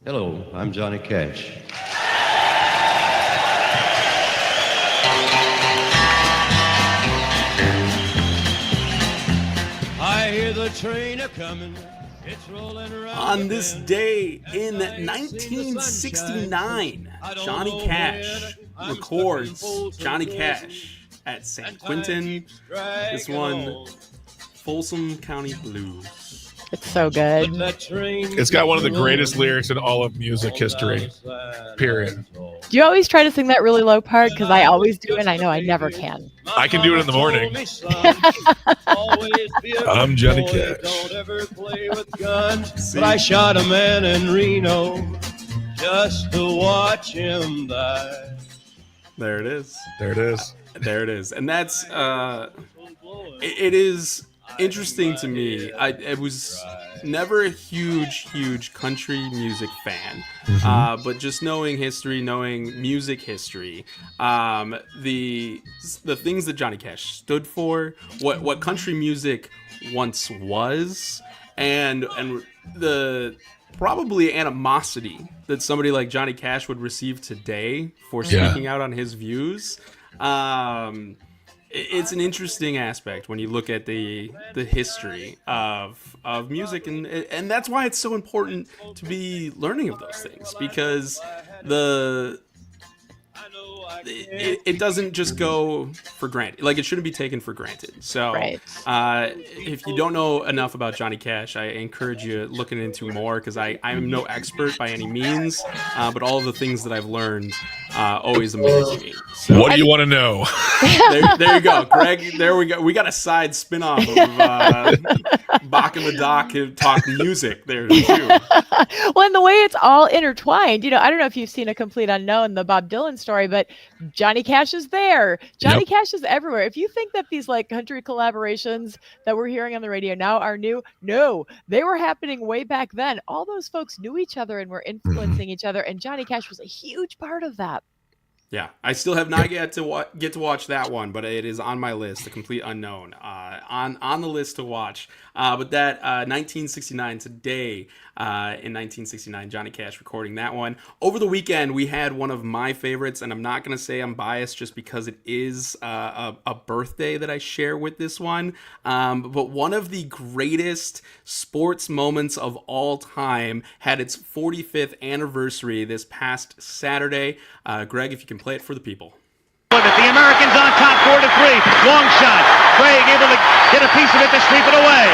Hello, I'm Johnny Cash. I hear the train a coming. It's rolling around. On this day in 1969, Johnny Cash records Johnny Cash at San Quentin. This one, Folsom County Blues. It's so good. It's got one of the greatest lyrics in all of music history. Period. Do you always try to sing that really low part? Because I always do, and I know I never can. I can do it in the morning. I'm Johnny Cash. Don't ever play with guns, but I shot a man in Reno just to watch him die. There it is. There it is. There it is. And that's it is interesting to me. It was never a huge country music fan, but just knowing history, knowing music history, the things that Johnny Cash stood for, what country music once was, and the probably animosity that somebody like Johnny Cash would receive today for speaking out on his views. It's an interesting aspect when you look at the history of music, and that's why it's so important to be learning of those things, because it doesn't just go for granted. Like, it shouldn't be taken for granted. So if you don't know enough about Johnny Cash, I encourage you looking into more, because I'm no expert by any means, but all of the things that I've learned always amaze me. So, what do you want to know? there you go, Greg. There we go. We got a side spin-off of Bach and the Doc talk music there too. Well, and the way it's all intertwined, I don't know if you've seen A Complete Unknown, the Bob Dylan story, but Johnny Cash is there. Johnny Cash is everywhere. If you think that these like country collaborations that we're hearing on the radio now are new, no, they were happening way back then. All those folks knew each other and were influencing each other, and Johnny Cash was a huge part of that. Yeah, I still have not get to watch that one, but it is on my list, A Complete Unknown, on the list to watch. But that 1969 today, in 1969, Johnny Cash recording that one. Over the weekend, we had one of my favorites, and I'm not going to say I'm biased just because it is a birthday that I share with this one. But one of the greatest sports moments of all time had its 45th anniversary this past Saturday. Greg, if you can play it for the people. The Americans on top, 4-3. Long shot. Craig able to get a piece of it to sweep it away.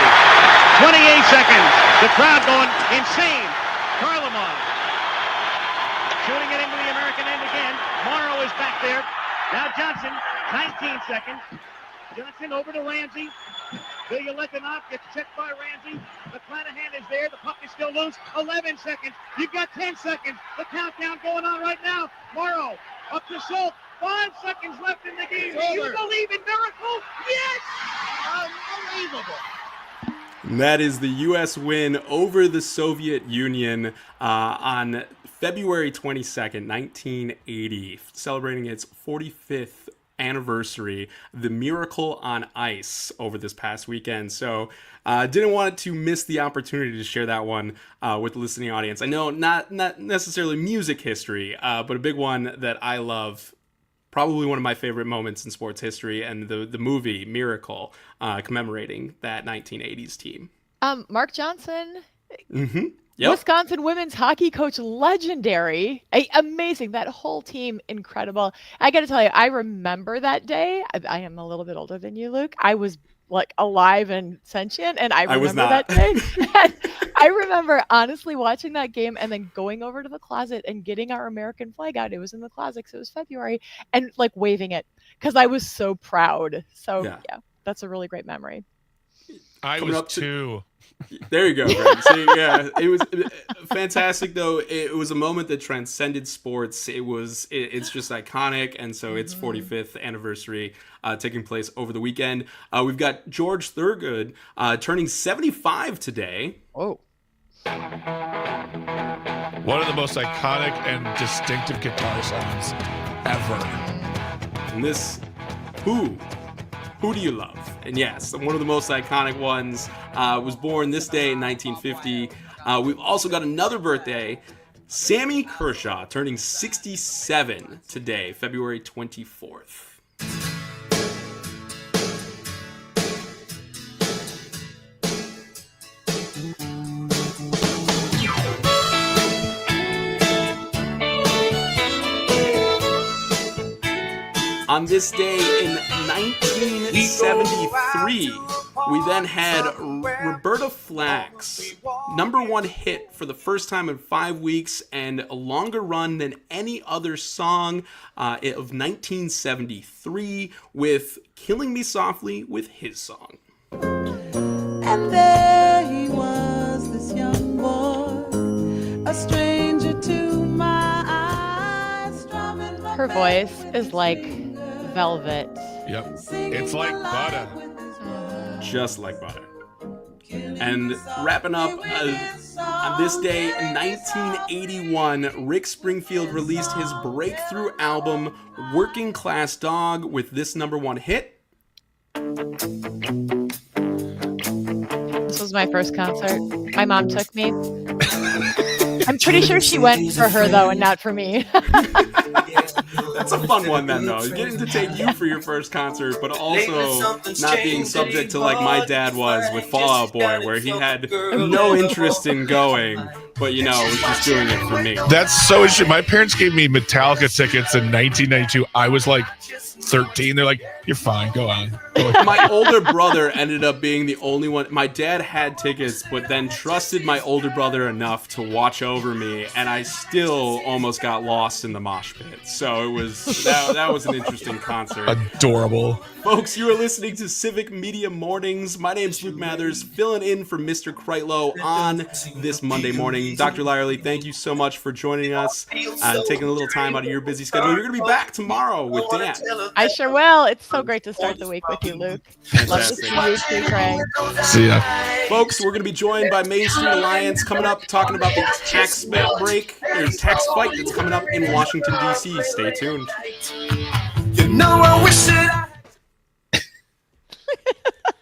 28 seconds. The crowd going insane. Karlamov shooting it into the American end again. Morrow is back there. Now Johnson, 19 seconds. Johnson over to Ramsey. Billy Lekanov gets checked by Ramsey. McClanahan is there. The puck is still loose. 11 seconds. You've got 10 seconds. The countdown going on right now. Morrow up to Schultz. 5 seconds left in the game. Do you believe in miracles? Yes! Unbelievable. And that is the U.S. win over the Soviet Union on February 22nd, 1980, celebrating its 45th anniversary, the Miracle on Ice, over this past weekend. So didn't want to miss the opportunity to share that one with the listening audience. I know not necessarily music history, but a big one that I love. Probably one of my favorite moments in sports history, and the movie Miracle, commemorating that 1980s team. Mark Johnson, Yep. Wisconsin women's hockey coach, legendary, amazing. That whole team, incredible. I got to tell you, I remember that day. I am a little bit older than you, Luke. I was like alive and sentient, and I remember that day. I remember honestly watching that game and then going over to the closet and getting our American flag out. It was in the closet because it was February, and like waving it because I was so proud. So yeah, that's a really great memory. I was too. There you go, Greg. See, yeah, it was fantastic, though. It was a moment that transcended sports. It's just iconic, and so its 45th anniversary taking place over the weekend. We've got George Thorogood turning 75 today. Oh. One of the most iconic and distinctive guitar sounds ever. And this, Who do you love? And yes, one of the most iconic ones, was born this day in 1950. We've also got another birthday, Sammy Kershaw, turning 67 today, February 24th. On this day in 1973, we then had Roberta Flack's #1 hit for the first time in 5 weeks, and a longer run than any other song of 1973, with Killing Me Softly with his song. And there he was, this young boy, a stranger to my eyes. Her voice is like velvet. Yep. It's like butter. Just like butter. And wrapping up on this day in 1981, Rick Springfield released his breakthrough album, Working Class Dog, with this #1 hit. This was my first concert. My mom took me. I'm pretty sure she went for her, though, and not for me. That's a fun one then, though. Getting to take you for your first concert, but also not being subject to like my dad was with Fall Out Boy, where he had no interest in going, but was just doing it for me. That's so interesting. My parents gave me Metallica tickets in 1992. I was like 13. They're like, "You're fine. Go on." My older brother ended up being the only one. My dad had tickets, but then trusted my older brother enough to watch over me, and I still almost got lost in the mosh pit. So it was that was an interesting concert. Adorable. Folks, you are listening to Civic Media Mornings. My name's Luke Mathers, filling in for Mr. Kreitlow on this Monday morning. Dr. Lyerly, thank you so much for joining us and taking a little time out of your busy schedule. You're going to be back tomorrow with Dan. I sure will. It's so great to start the week with you, Luke. Love to see you too, Craig. See ya. Folks, we're going to be joined by Main Street Alliance coming up, talking about the tax break, or tax fight that's coming up in Washington, D.C. Stay tuned. I wish that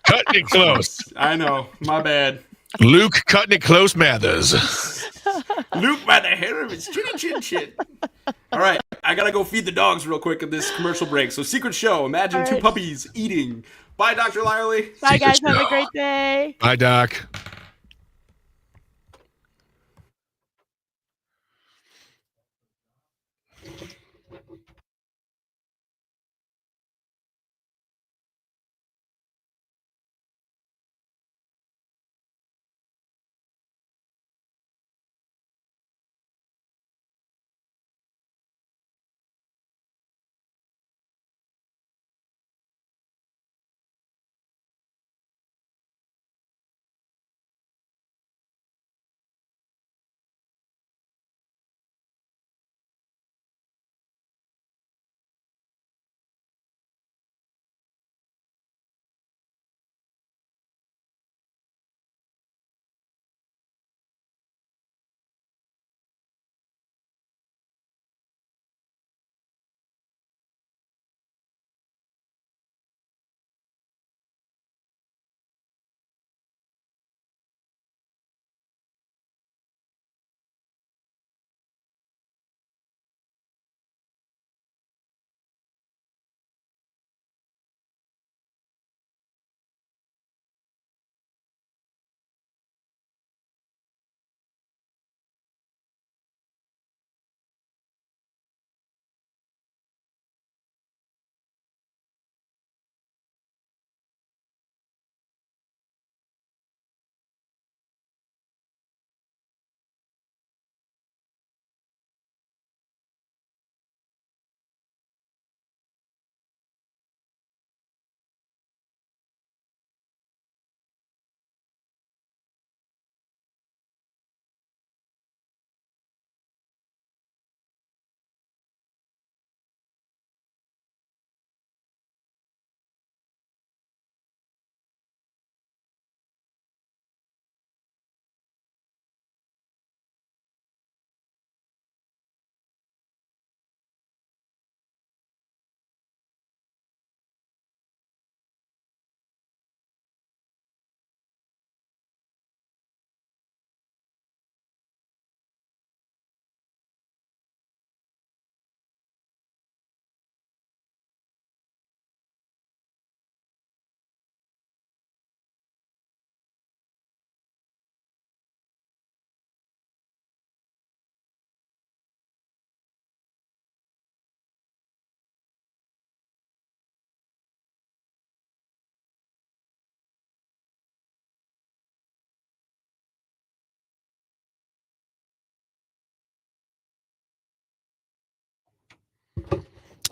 Cutting it close. I know. My bad. Luke cutting it close, Mathers. Luke by the hair of his chinny chin chin. All right, I gotta go feed the dogs real quick at this commercial break. So, secret show. Imagine two puppies eating. Bye, Dr. Lyerly. Bye, guys. Have a great day. Bye, Doc.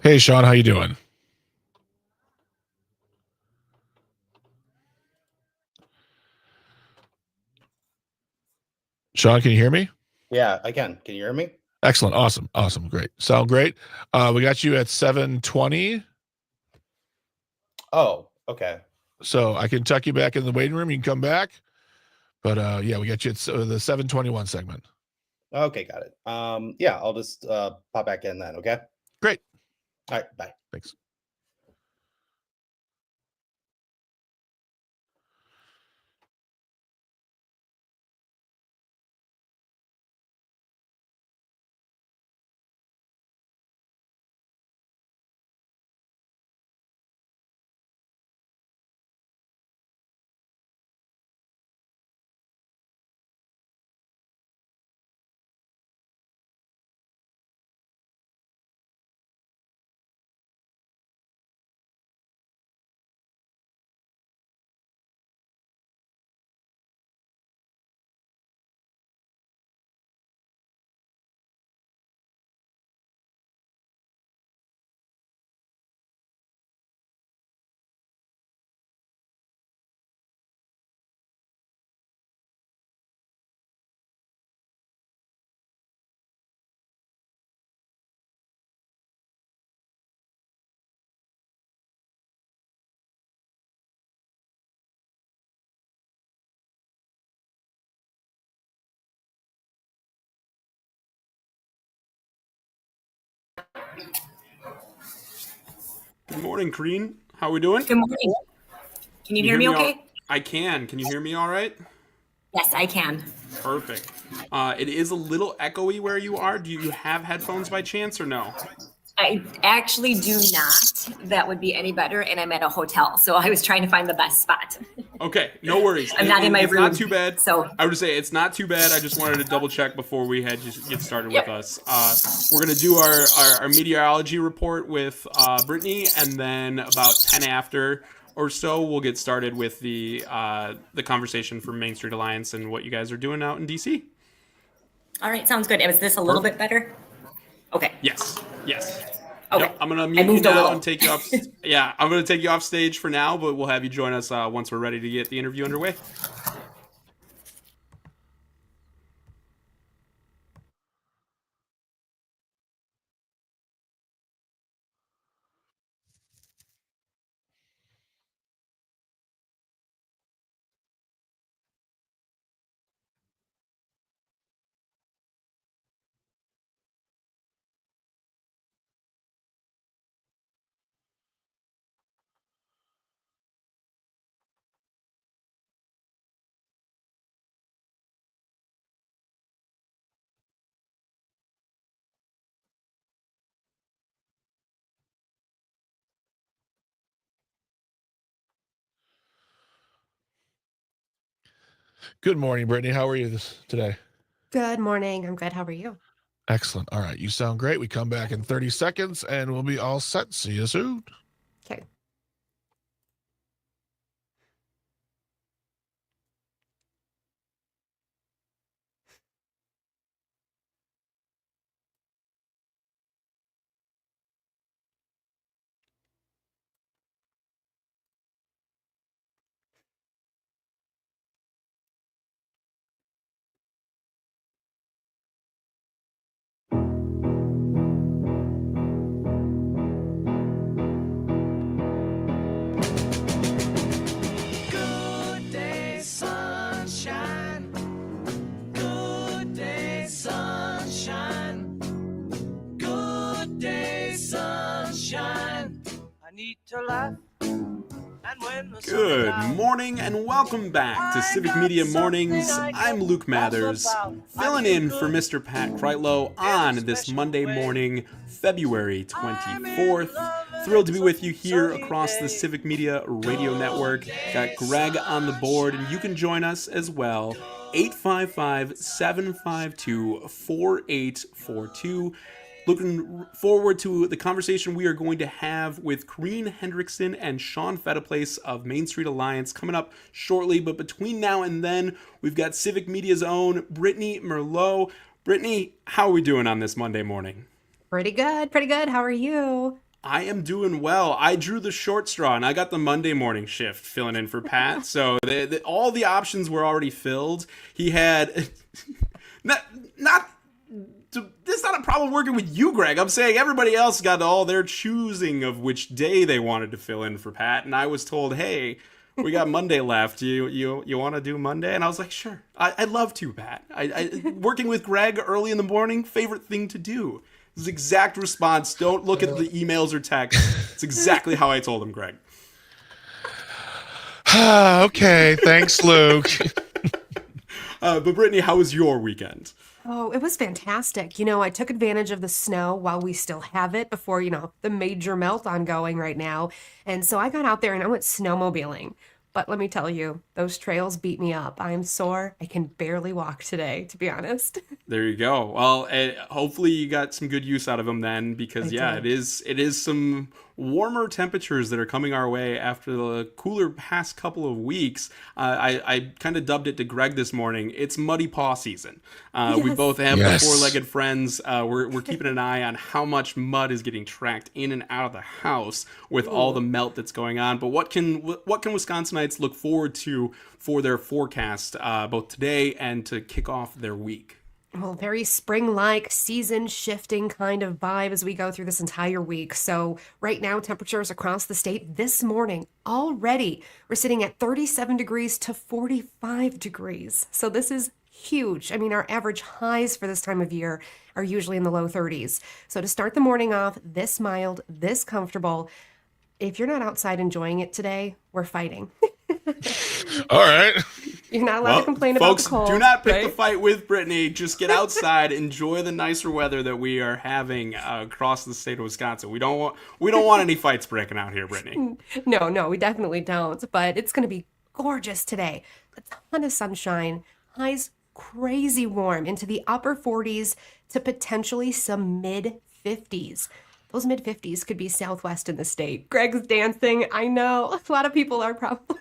Hey, Shawn, how you doing? Shawn, can you hear me? Yeah, I can. Can you hear me? Excellent. Awesome. Great. Sound great. We got you at 7:20. Oh, okay. So I can tuck you back in the waiting room. You can come back. But yeah, we got you at the 721 segment. Okay, got it. Yeah, I'll just pop back in then. Okay. Great. All right. Bye. Thanks. Good morning, Corrine. How are we doing? Good morning. Can you hear me okay? I can. Can you hear me all right? Yes, I can. Perfect. It is a little echoey where you are. Do you have headphones by chance or no? I actually do not. That would be any better, and I'm at a hotel, so I was trying to find the best spot. Okay, no worries. I'm not in my room. It's not too bad. So I would just say it's not too bad. I just wanted to double check before we had just get started with us. We're gonna do our meteorology report with Brittany, and then about 10 after or so, we'll get started with the conversation for Main Street Alliance and what you guys are doing out in DC. all right, sounds good. Is this a little bit better? Okay. Yes. Okay. Yep, I'm gonna mute you now and take you off. Yeah, I'm gonna take you off stage for now, but we'll have you join us once we're ready to get the interview underway. Good morning, Brittany. How are you today? Good morning. I'm good. How are you? Excellent. All right. You sound great. We come back in 30 seconds and we'll be all set. See you soon. Okay. Good day, sunshine. Good day, sunshine. Good day, sunshine. I need to laugh. And when the sun is Good out, morning and welcome back to Civic Media Mornings. I'm Luke Mathers, filling in for Mr. Pat Kreitlow on this Monday morning, February 24th. Thrilled to be with you here across the Civic Media Radio Network. Got Greg on the board, and you can join us as well. 855-752-4842. Looking forward to the conversation we are going to have with Corrine Hendrickson and Shawn Phetteplace of Main Street Alliance coming up shortly. But between now and then, we've got Civic Media's own Brittany Merlot. Brittany, how are we doing on this Monday morning? Pretty good. Pretty good. How are you? I am doing well. I drew the short straw, and I got the Monday morning shift filling in for Pat. So all the options were already filled. He had it's not a problem working with you, Greg. I'm saying everybody else got all their choosing of which day they wanted to fill in for Pat, and I was told, hey, we got Monday left. You want to do Monday? And I was like, sure. I'd love to, Pat. I working with Greg early in the morning, favorite thing to do. This is exact response. Don't look at the emails or texts. It's exactly how I told him, Greg. Okay, thanks, Luke. But Brittany, how was your weekend? Oh, it was fantastic. I took advantage of the snow while we still have it before, the major melt ongoing right now. And so I got out there and I went snowmobiling. But let me tell you, those trails beat me up. I'm sore. I can barely walk today, to be honest. There you go. Well, hopefully you got some good use out of them then, because it is some warmer temperatures that are coming our way after the cooler past couple of weeks. I kind of dubbed it to Greg this morning. It's muddy paw season. We both have the four-legged friends. We're keeping an eye on how much mud is getting tracked in and out of the house with all the melt that's going on. But what can Wisconsinites look forward to for their forecast both today and to kick off their week? Well, very spring-like, season-shifting kind of vibe as we go through this entire week. So right now, temperatures across the state this morning, already, we're sitting at 37 degrees to 45 degrees. So this is huge. I mean, our average highs for this time of year are usually in the low 30s. So to start the morning off this mild, this comfortable, if you're not outside enjoying it today, we're fighting. All right. You're not allowed to complain about the cold. Folks, do not pick the fight with Brittany. Just get outside, enjoy the nicer weather that we are having across the state of Wisconsin. We don't want any fights breaking out here, Brittany. No, we definitely don't. But it's going to be gorgeous today. A ton of sunshine. Highs crazy warm into the upper 40s to potentially some mid-50s. Those mid-50s could be southwest in the state. Greg's dancing. I know. A lot of people are probably.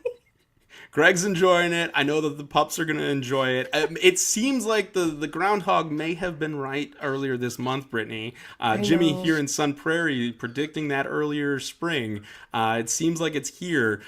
Greg's enjoying it. I know that the pups are going to enjoy it. It seems like the groundhog may have been right earlier this month, Brittany. Jimmy here in Sun Prairie predicting that earlier spring. It seems like it's here.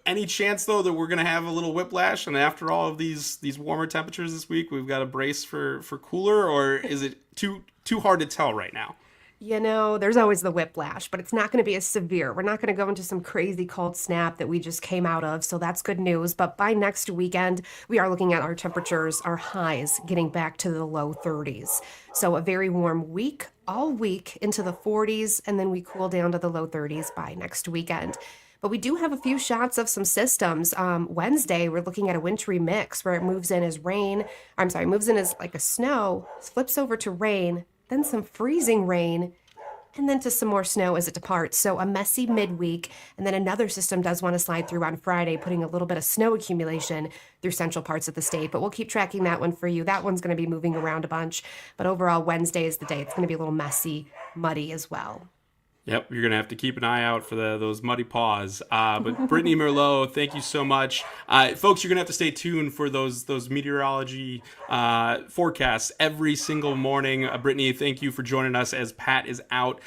Any chance, though, that we're going to have a little whiplash? And after all of these warmer temperatures this week, we've got to brace for cooler? Or is it too hard to tell right now? There's always the whiplash, but it's not going to be as severe. We're not going to go into some crazy cold snap that we just came out of, so that's good news. But by next weekend, we are looking at our temperatures, our highs, getting back to the low 30s. So a very warm week, all week into the 40s, and then we cool down to the low 30s by next weekend. But we do have a few shots of some systems. Wednesday, we're looking at a wintry mix where it moves in as like a snow, flips over to rain, then some freezing rain, and then to some more snow as it departs. So a messy midweek, and then another system does want to slide through on Friday, putting a little bit of snow accumulation through central parts of the state. But we'll keep tracking that one for you. That one's going to be moving around a bunch. But overall, Wednesday is the day. It's going to be a little messy, muddy as well. Yep, you're going to have to keep an eye out for those muddy paws. But Brittany Merlot, thank you so much. Folks, you're going to have to stay tuned for those meteorology forecasts every single morning. Brittany, thank you for joining us as Pat is out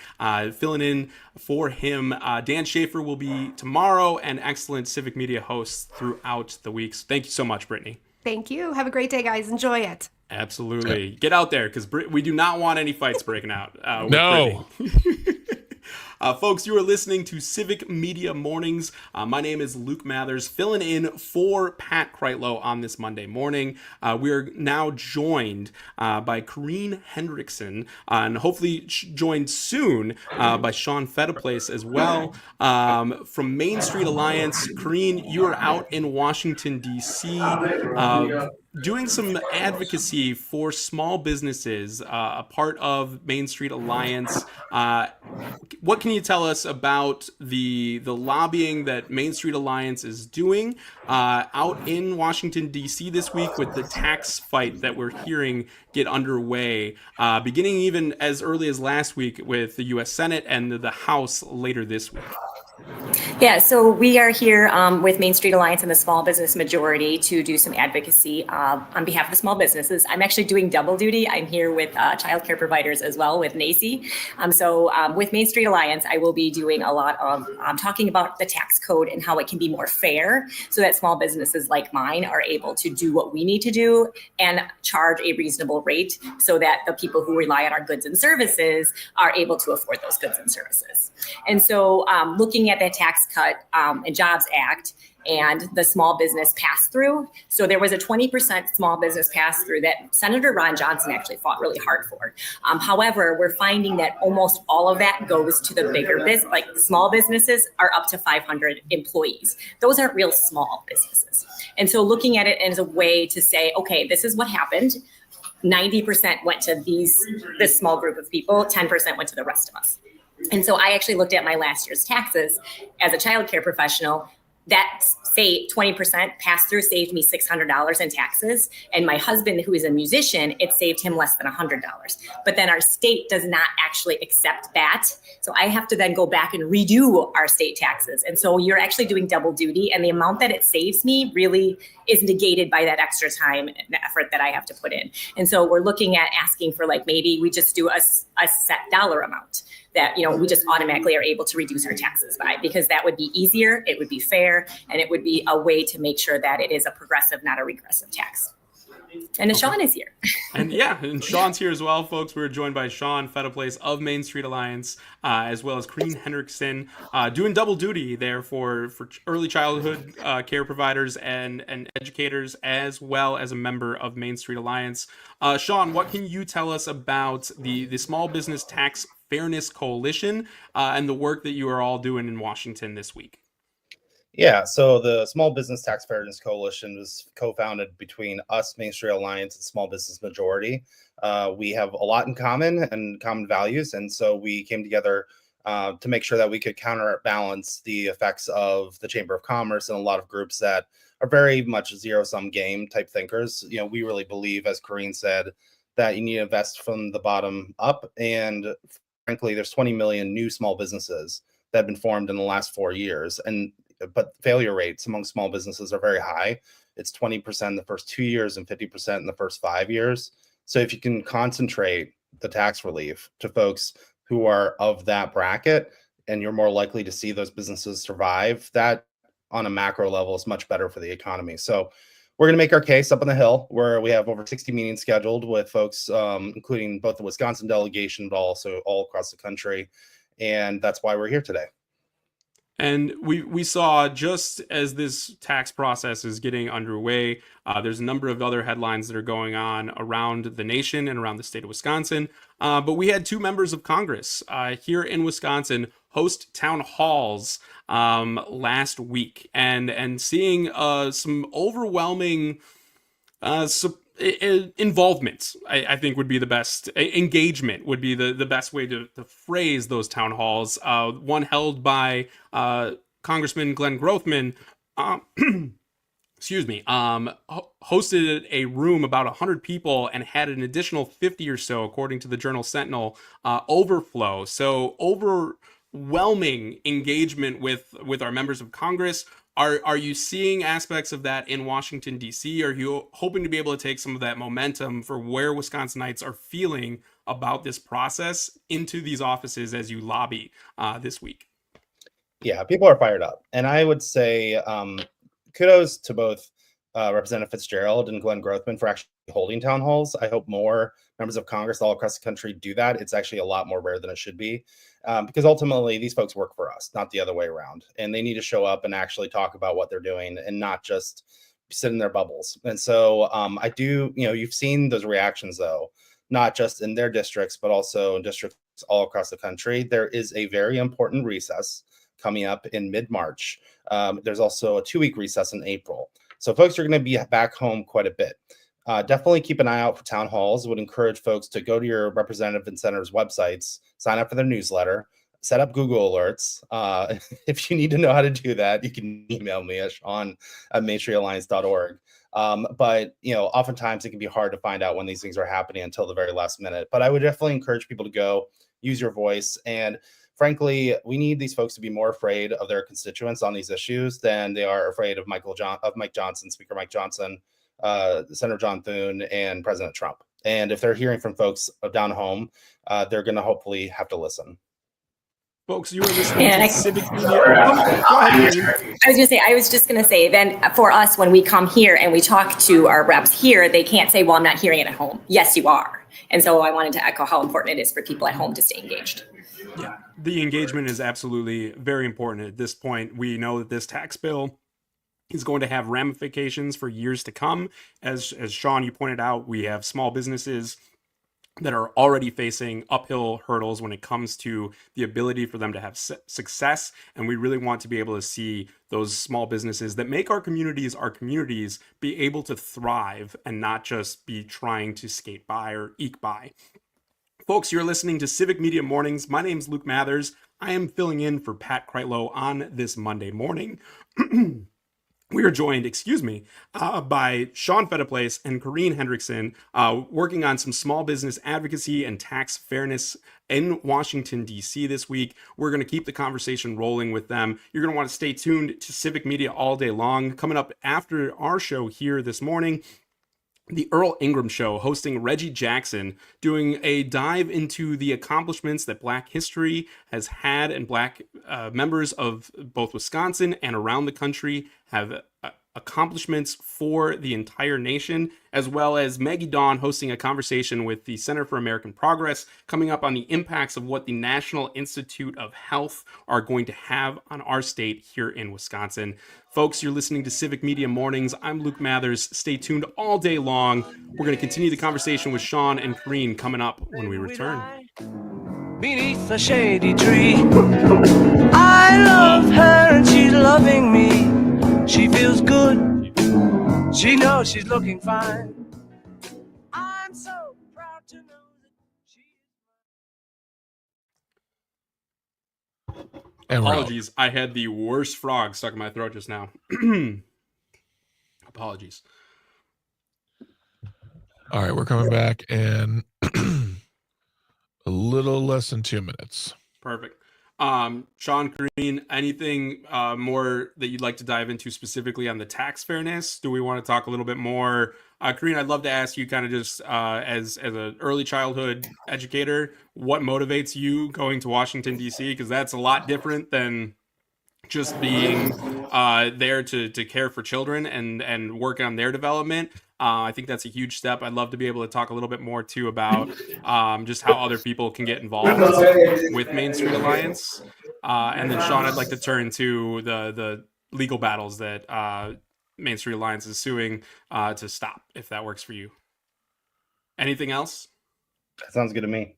filling in for him. Dan Schaefer will be tomorrow, and excellent Civic Media hosts throughout the weeks. Thank you so much, Brittany. Thank you. Have a great day, guys. Enjoy it. Absolutely. Get out there, because we do not want any fights breaking out. No. Folks, you are listening to Civic Media Mornings. My name is Luke Mathers, filling in for Pat Kreitlow on this Monday morning. We are now joined by Corrine Hendrickson, and hopefully joined soon by Shawn Phetteplace as well. From Main Street Alliance, Corrine, you are out in Washington, D.C., doing some advocacy for small businesses, a part of Main Street Alliance. What can you tell us about the lobbying that Main Street Alliance is doing out in Washington, D.C. this week with the tax fight that we're hearing get underway, beginning even as early as last week with the U.S. Senate and the House later this week? Yeah, so we are here with Main Street Alliance and the Small Business Majority to do some advocacy on behalf of the small businesses. I'm actually doing double duty. I'm here with child care providers as well with NACI. So with Main Street Alliance, I will be doing a lot of talking about the tax code and how it can be more fair so that small businesses like mine are able to do what we need to do and charge a reasonable rate so that the people who rely on our goods and services are able to afford those goods and services. And so looking at that Tax Cut and Jobs Act and the small business pass-through. So there was a 20% small business pass-through that Senator Ron Johnson actually fought really hard for. However, we're finding that almost all of that goes to the bigger business, like small businesses are up to 500 employees. Those aren't real small businesses. And so looking at it as a way to say, okay, this is what happened. 90% went to this small group of people, 10% went to the rest of us. And so I actually looked at my last year's taxes as a childcare professional. That say 20% pass-through saved me $600 in taxes. And my husband, who is a musician, it saved him less than $100. But then our state does not actually accept that. So I have to then go back and redo our state taxes. And so you're actually doing double duty. And the amount that it saves me really is negated by that extra time and effort that I have to put in. And so we're looking at asking for like, maybe we just do a set dollar amount that, we just automatically are able to reduce our taxes by, because that would be easier, it would be fair, and it would be a way to make sure that it is a progressive, not a regressive tax. And Shawn is here. And Shawn's here as well, folks. We're joined by Shawn, Phetteplace of Main Street Alliance, as well as Corrine Hendrickson, doing double duty there for early childhood care providers and educators, as well as a member of Main Street Alliance. Shawn, what can you tell us about the Small Business Tax Fairness Coalition and the work that you are all doing in Washington this week? Yeah, so the Small Business Tax Fairness Coalition was co-founded between us, Main Street Alliance, and Small Business Majority. We have a lot in common and common values, and so we came together to make sure that we could counterbalance the effects of the Chamber of Commerce and a lot of groups that are very much zero-sum game type thinkers. We really believe, as Corrine said, that you need to invest from the bottom up, and frankly, there's 20 million new small businesses that have been formed in the last 4 years, but failure rates among small businesses are very high. It's 20% in the first 2 years and 50% in the first 5 years. So if you can concentrate the tax relief to folks who are of that bracket, and you're more likely to see those businesses survive, that on a macro level is much better for the economy. So we're going to make our case up on the Hill, where we have over 60 meetings scheduled with folks, including both the Wisconsin delegation, but also all across the country. And that's why we're here today. And we saw, just as this tax process is getting underway, there's a number of other headlines that are going on around the nation and around the state of Wisconsin. But we had two members of Congress here in Wisconsin host town halls last week, and seeing some overwhelming involvement, I think, would be the best. Engagement would be the best way to phrase those town halls. One held by Congressman Glenn Grothman, hosted a room about 100 people and had an additional 50 or so, according to the Journal Sentinel, overflow. So overwhelming engagement with our members of Congress. Are you seeing aspects of that in Washington, D.C.? Are you hoping to be able to take some of that momentum for where Wisconsinites are feeling about this process into these offices as you lobby this week? Yeah, people are fired up. And I would say kudos to both Representative Fitzgerald and Glenn Grothman for actually holding town halls. I hope more members of Congress all across the country do that. It's actually a lot more rare than it should be, because ultimately these folks work for us, not the other way around. And they need to show up and actually talk about what they're doing and not just sit in their bubbles. And so I do, you've seen those reactions, though, not just in their districts, but also in districts all across the country. There is a very important recess coming up in mid-March. There's also a 2-week recess in April. So folks are going to be back home quite a bit. Definitely keep an eye out for town halls. Would encourage folks to go to your representative and senators' websites, sign up for their newsletter, set up Google alerts. If you need to know how to do that, you can email me at Shawn@mainstreetalliance.org. But oftentimes it can be hard to find out when these things are happening until the very last minute. But I would definitely encourage people to go, use your voice, and frankly, we need these folks to be more afraid of their constituents on these issues than they are afraid of Mike Johnson, Speaker Mike Johnson, Senator John Thune, and President Trump. And if they're hearing from folks down home, they're going to hopefully have to listen. Folks, you are listening to Civic Media. Go ahead. I was just going to say, then for us, when we come here and we talk to our reps here, they can't say, well, I'm not hearing it at home. Yes, you are. And so I wanted to echo how important it is for people at home to stay engaged. Yeah, the engagement is absolutely very important at this point. We know that this tax bill is going to have ramifications for years to come. As Shawn, you pointed out, we have small businesses that are already facing uphill hurdles when it comes to the ability for them to have success. And we really want to be able to see those small businesses that make our communities be able to thrive and not just be trying to skate by or eke by. Folks, you're listening to Civic Media Mornings. My name's Luke Mathers. I am filling in for Pat Kreitlow on this Monday morning. We are joined, by Shawn Phetteplace and Corrine Hendrickson, working on some small business advocacy and tax fairness in Washington, D.C. this week. We're going to keep the conversation rolling with them. You're going to want to stay tuned to Civic Media all day long. Coming up after our show here this morning, The Earl Ingram Show, hosting Reggie Jackson, doing a dive into the accomplishments that Black history has had and Black members of both Wisconsin and around the country have accomplishments for the entire nation, as well as Maggie Dawn hosting a conversation with the Center for American Progress, coming up on the impacts of what the National Institute of Health are going to have on our state here in Wisconsin. Folks, you're listening to Civic Media Mornings. I'm Luke Mathers. Stay tuned all day long. We're going to continue the conversation with Shawn and Corrine coming up when we return. Beneath a shady tree, I love her and she's loving me. She feels good. She knows she's looking fine. I'm so proud to know that she And apologies, I had the worst frog stuck in my throat just now. Apologies. All right, we're coming back in a little less than 2 minutes. Perfect. Shawn, Corrine, anything more that you'd like to dive into specifically on the tax fairness? Do we want to talk a little bit more? Corrine, I'd love to ask you kind of just as an early childhood educator, what motivates you going to Washington, D.C.? Because that's a lot different than just being there to care for children and work on their development. I think that's a huge step. I'd love to be able to talk a little bit more too about just how other people can get involved with Main Street Alliance. And then Shawn, I'd like to turn to the legal battles that Main Street Alliance is suing to stop, if that works for you. Anything else? That sounds good to me.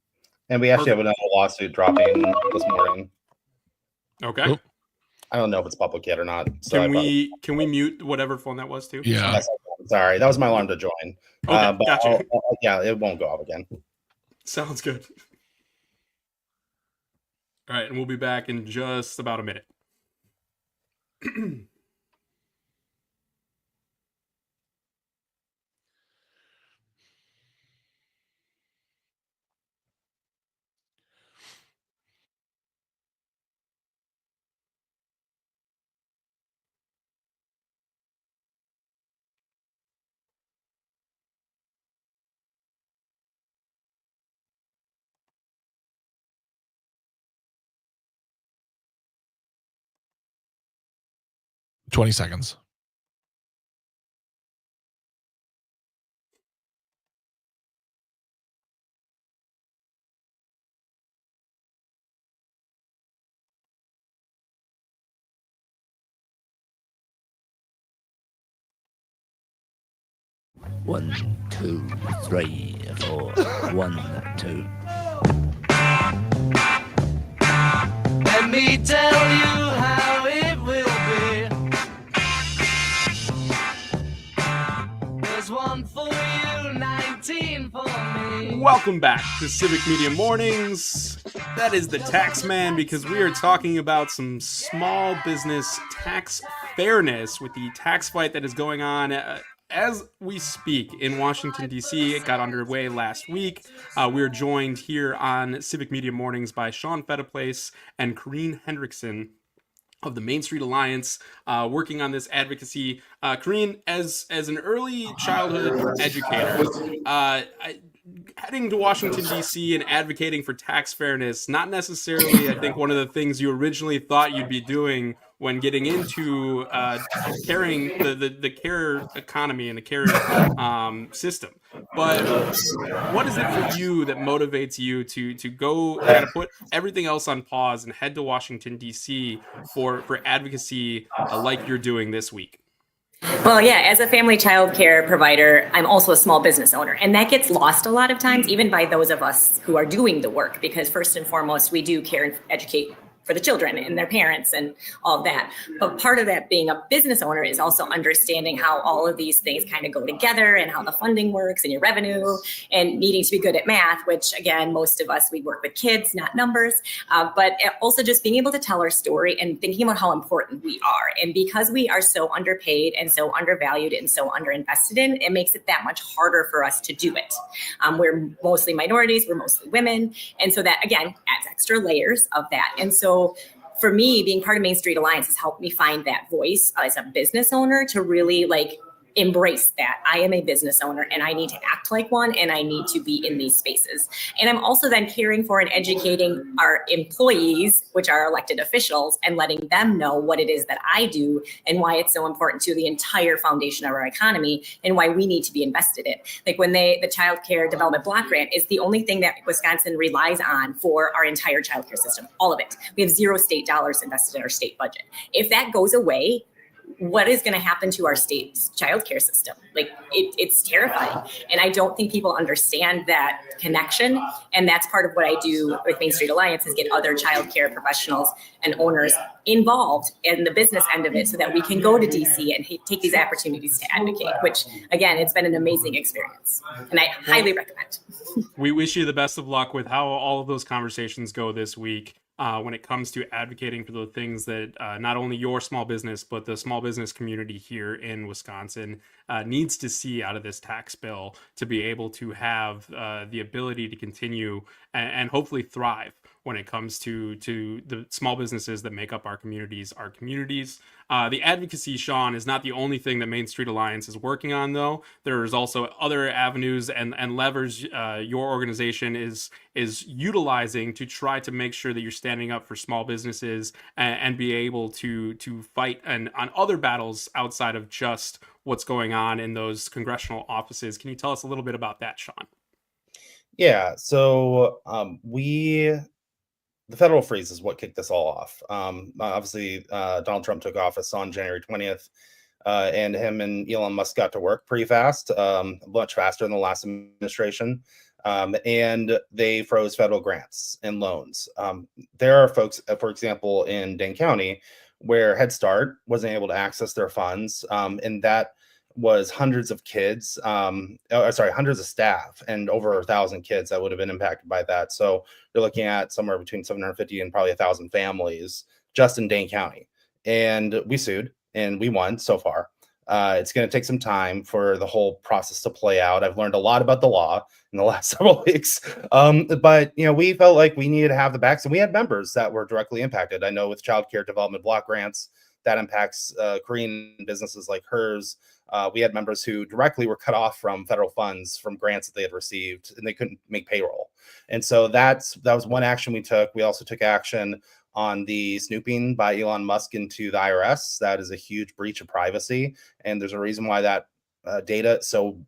And we actually have another lawsuit dropping this morning. Okay. Oop. I don't know if it's public yet or not. So Can we mute whatever phone that was too? Yeah. Yes, sorry, that was my alarm to join. Okay, but gotcha. yeah, it won't go off again. Sounds good. All right, and we'll be back in just about a minute. 20 seconds. One, two, three, four. 1, 2. Let me tell you how it will be. There's one for you, 19 for me. Welcome back to Civic Media Mornings. That is the Tax Man, because we are talking about some small business tax fairness with the tax fight that is going on as we speak in Washington, D.C. It got underway last week. We're joined here on Civic Media Mornings by Shawn Phetteplace and Corrine Hendrickson of the Main Street Alliance, working on this advocacy. Corrine, as an early childhood educator, heading to Washington, D.C. and advocating for tax fairness, not necessarily, I think, one of the things you originally thought you'd be doing when getting into carrying the care economy and the care system. But what is it for you that motivates you to go kind of put everything else on pause and head to Washington, D.C. for advocacy like you're doing this week? Well, yeah, as a family child care provider, I'm also a small business owner. And that gets lost a lot of times, even by those of us who are doing the work, because first and foremost, we do care and educate for the children and their parents and all of that. But part of that being a business owner is also understanding how all of these things kind of go together and how the funding works and your revenue and needing to be good at math, which again, most of us, we work with kids, not numbers, but also just being able to tell our story and thinking about how important we are. And because we are so underpaid and so undervalued and so underinvested in, it makes it that much harder for us to do it. We're mostly minorities, we're mostly women. And so that, again, adds extra layers of that. And so for me, being part of Main Street Alliance has helped me find that voice as a business owner to really embrace that I am a business owner and I need to act like one and I need to be in these spaces. And I'm also then caring for and educating our employees, which are elected officials, and letting them know what it is that I do and why it's so important to the entire foundation of our economy and why we need to be invested in. When the Child Care Development Block Grant is the only thing that Wisconsin relies on for our entire child care system, all of it. We have zero state dollars invested in our state budget. If that goes away, what is going to happen to our state's childcare system? It's terrifying. And I don't think people understand that connection. And that's part of what I do with Main Street Alliance is get other childcare professionals and owners involved in the business end of it so that we can go to DC and take these opportunities to advocate, which again, it's been an amazing experience. And I highly recommend. We wish you the best of luck with how all of those conversations go this week. When it comes to advocating for the things that not only your small business, but the small business community here in Wisconsin needs to see out of this tax bill to be able to have the ability to continue and hopefully thrive when it comes to the small businesses that make up our communities. The advocacy, Shawn, is not the only thing that Main Street Alliance is working on, though. There's also other avenues and levers your organization is utilizing to try to make sure that you're standing up for small businesses and be able to fight on other battles outside of just what's going on in those congressional offices. Can you tell us a little bit about that, Shawn? Yeah, so the federal freeze is what kicked this all off. Obviously, Donald Trump took office on January 20th, and him and Elon Musk got to work pretty fast, much faster than the last administration. And they froze federal grants and loans. There are folks, for example, in Dane County, where Head Start wasn't able to access their funds, and that was hundreds of kids, hundreds of staff and over 1,000 kids that would have been impacted by that. So you're looking at somewhere between 750 and probably 1,000 families just in Dane County. And we sued and we won so far. It's going to take some time for the whole process to play out. I've learned a lot about the law in the last several weeks. But we felt like we needed to have the backs, and we had members that were directly impacted. I know with Child Care Development Block Grants, that impacts Corrine businesses like hers. We had members who directly were cut off from federal funds from grants that they had received, and they couldn't make payroll. And so that was one action we took. We also took action on the snooping by Elon Musk into the IRS. That is a huge breach of privacy. And there's a reason why that data is so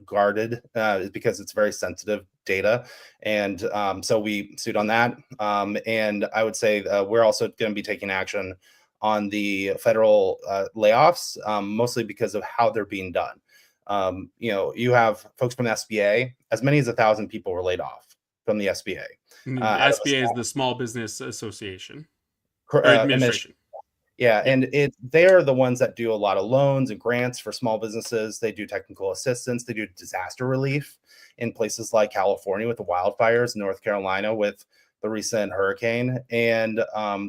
guarded, is because it's very sensitive data. And so we sued on that. And I would say we're also going to be taking action on the federal layoffs, mostly because of how they're being done. You have folks from the SBA, as many as 1,000 people were laid off from the SBA. SBA is the Small Business Association. Administration. Yeah, and they are the ones that do a lot of loans and grants for small businesses. They do technical assistance. They do disaster relief in places like California with the wildfires, North Carolina with the recent hurricane, and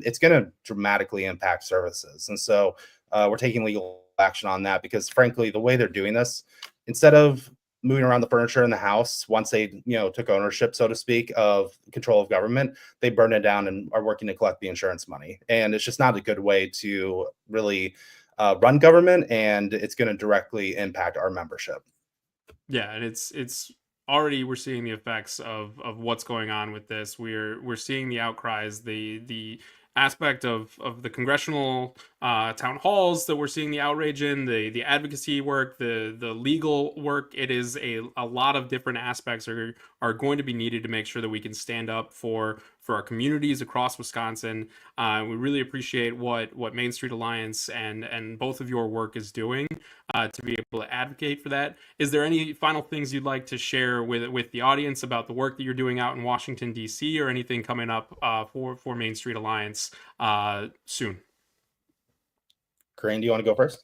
it's going to dramatically impact services. And so we're taking legal action on that because, frankly, the way they're doing this, instead of moving around the furniture in the house, once they took ownership, so to speak, of control of government, they burned it down and are working to collect the insurance money. And it's just not a good way to really run government, and it's going to directly impact our membership. Yeah, and it's already we're seeing the effects of what's going on with this. We're seeing the outcries, the aspect of the congressional town halls that we're seeing the outrage in, the advocacy work, the legal work. It is a lot of different aspects are going to be needed to make sure that we can stand up for our communities across Wisconsin. We really appreciate what Main Street Alliance and both of your work is doing to be able to advocate for that. Is there any final things you'd like to share with the audience about the work that you're doing out in Washington, D.C., or anything coming up for Main Street Alliance soon? Corrine, do you want to go first?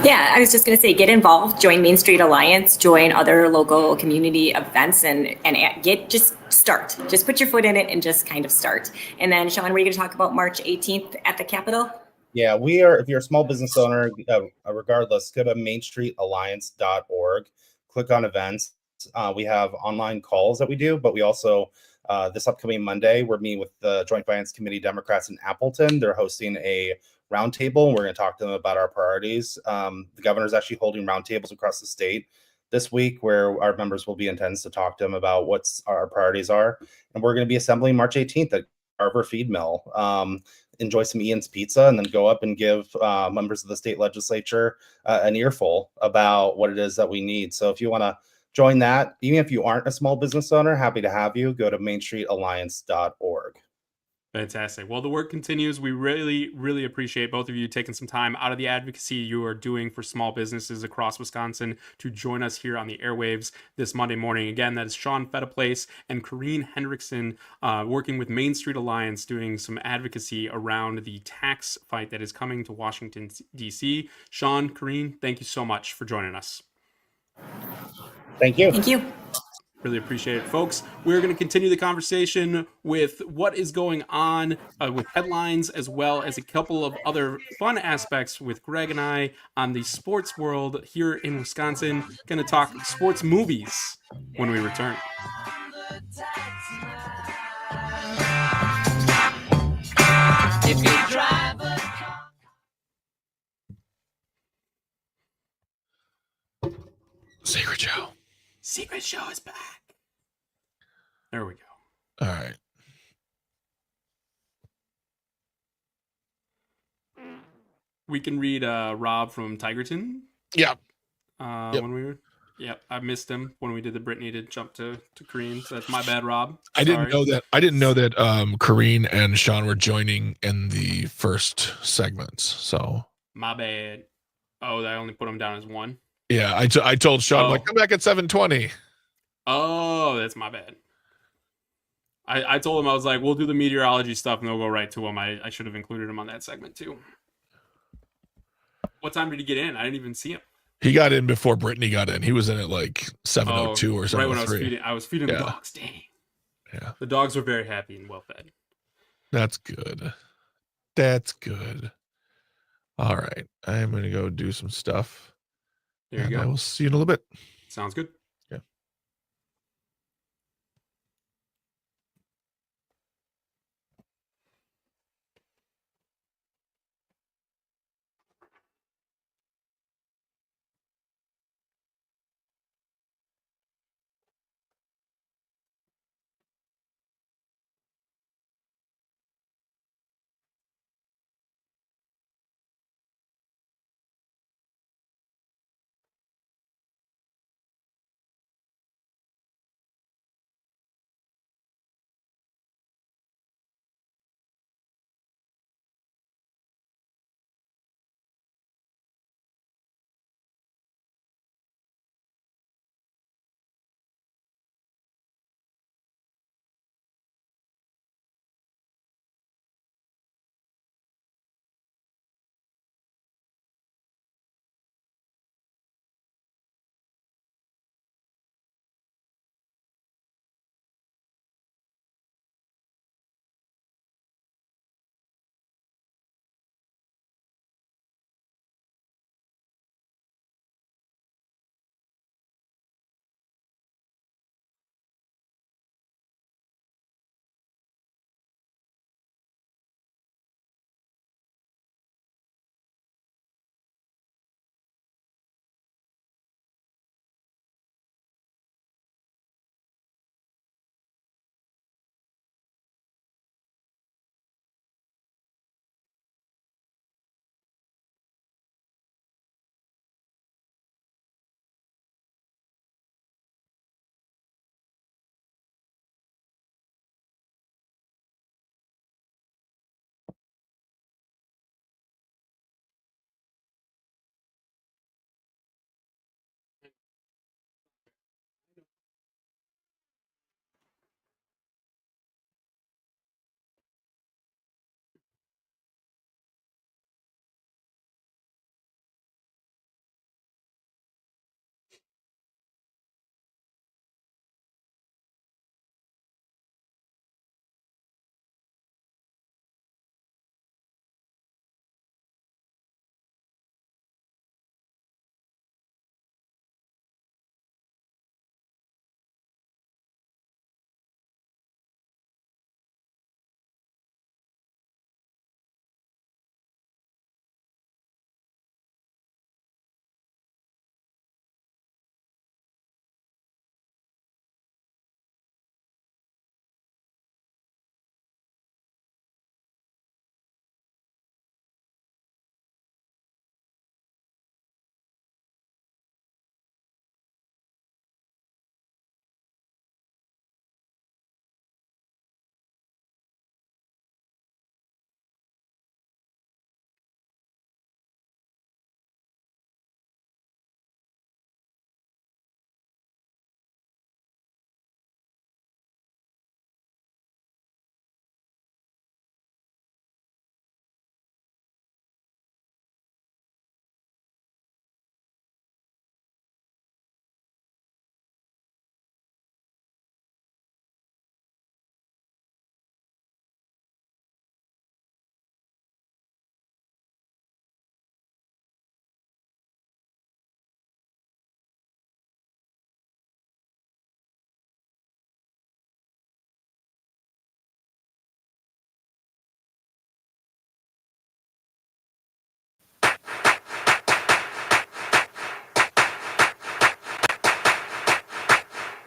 Yeah, I was just going to say, get involved, join Main Street Alliance, join other local community events, and just start. Just put your foot in it and just kind of start. And then, Shawn, were you going to talk about March 18th at the Capitol? Yeah, we are. If you're a small business owner, regardless, go to mainstreetalliance.org, click on events. We have online calls that we do, but we also, this upcoming Monday, we're meeting with the Joint Finance Committee Democrats in Appleton. They're hosting a roundtable. We're going to talk to them about our priorities. The governor's actually holding roundtables across the state this week where our members will be in attendance to talk to them about what our priorities are. And we're going to be assembling March 18th at Carver Feed Mill. Enjoy some Ian's Pizza, and then go up and give members of the state legislature an earful about what it is that we need. So if you want to join that, even if you aren't a small business owner, happy to have you. Go to mainstreetalliance.org. Fantastic. Well, the work continues. We really, really appreciate both of you taking some time out of the advocacy you are doing for small businesses across Wisconsin to join us here on the airwaves this Monday morning. Again, that is Shawn Phetteplace and Corrine Hendrickson working with Main Street Alliance, doing some advocacy around the tax fight that is coming to Washington, D.C. Shawn, Corrine, thank you so much for joining us. Thank you. Thank you. Really appreciate it, folks. We're going to continue the conversation with what is going on with headlines, as well as a couple of other fun aspects with Greg and I on the sports world here in Wisconsin. Going to talk sports movies when we return. If you drive a Secret show. Secret show is back. There we go. All right. We can read Rob from Tigerton. Yep. When we were, I missed him when we did the Brittany to jump to Corrine. So that's my bad, Rob. I didn't know that Corrine and Shawn were joining in the first segments. So my bad. Oh, I only put him down as one. Yeah, I told Shawn, like, come back at 7:20. Oh, that's my bad. I told him, I was like, we'll do the meteorology stuff and they'll go right to him. I should have included him on that segment too. What time did he get in? I didn't even see him. He got in before Brittany got in. He was in at like 7:02 or something. Right when I was feeding the dogs. Dang. Yeah. The dogs were very happy and well fed. That's good. That's good. All right. I'm going to go do some stuff. There you go. I will see you in a little bit. Sounds good.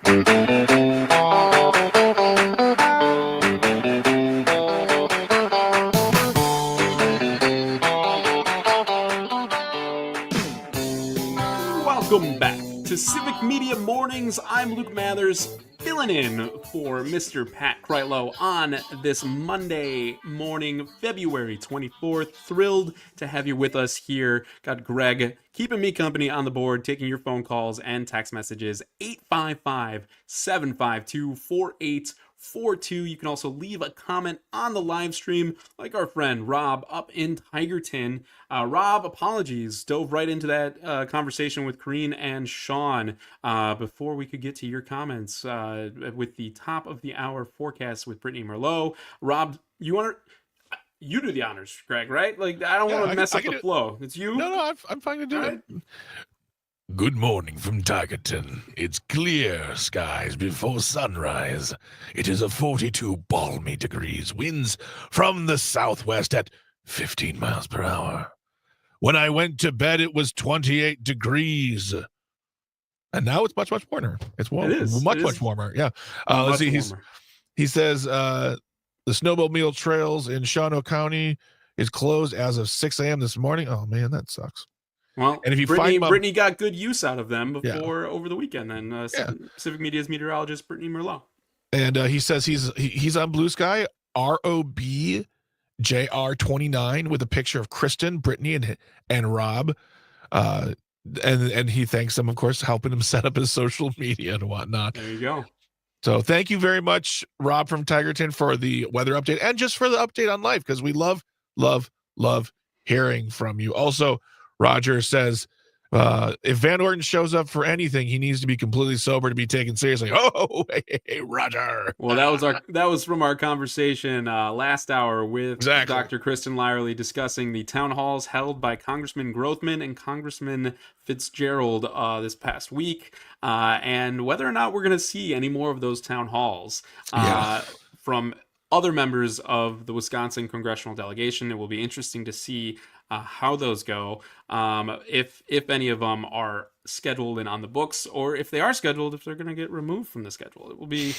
Welcome back to Civic Media Mornings. I'm Luke Mathers, filling in for Mr. Pat Kreitlow on this Monday morning, February 24th. Thrilled to have you with us here. Got Greg keeping me company on the board, taking your phone calls and text messages. 855-752-4842. You can also leave a comment on the live stream, like our friend Rob up in Tigerton. Rob, apologies, dove right into that conversation with Corrine and Shawn before we could get to your comments with the top of the hour forecast with Brittany Merlot. Rob, you do the honors, Greg, right? Like, I don't want to mess up the flow. It's you? No, I'm fine to do it. Good morning from Tigerton. It's clear skies before sunrise. It is a 42 balmy degrees, winds from the southwest at 15 miles per hour. When I went to bed, it was 28 degrees. And now it's much, much warmer. It's warm. It is. Much warmer. Yeah. Let's see. He says the Snowmobile Trails in Shawn County is closed as of 6 a.m. this morning. Oh, man, that sucks. Well, and if you Brittany got good use out of them over the weekend. Then Civic Media's meteorologist Brittany Merlot. And he says he's on Blue Sky, ROBJR29 with a picture of Kristin, Brittany, and Rob. And he thanks them, of course, helping him set up his social media and whatnot. There you go. So thank you very much, Rob from Tigerton, for the weather update and just for the update on life, because we love hearing from you. Also, Roger says, if Van Orton shows up for anything, he needs to be completely sober to be taken seriously. Oh, hey, Roger. Well, that was from our conversation last hour with Dr. Kristin Lyerly discussing the town halls held by Congressman Grothman and Congressman Fitzgerald this past week, and whether or not we're going to see any more of those town halls from other members of the Wisconsin congressional delegation. It will be interesting to see how those go, if any of them are scheduled and on the books, or if they are scheduled, if they're going to get removed from the schedule. It will be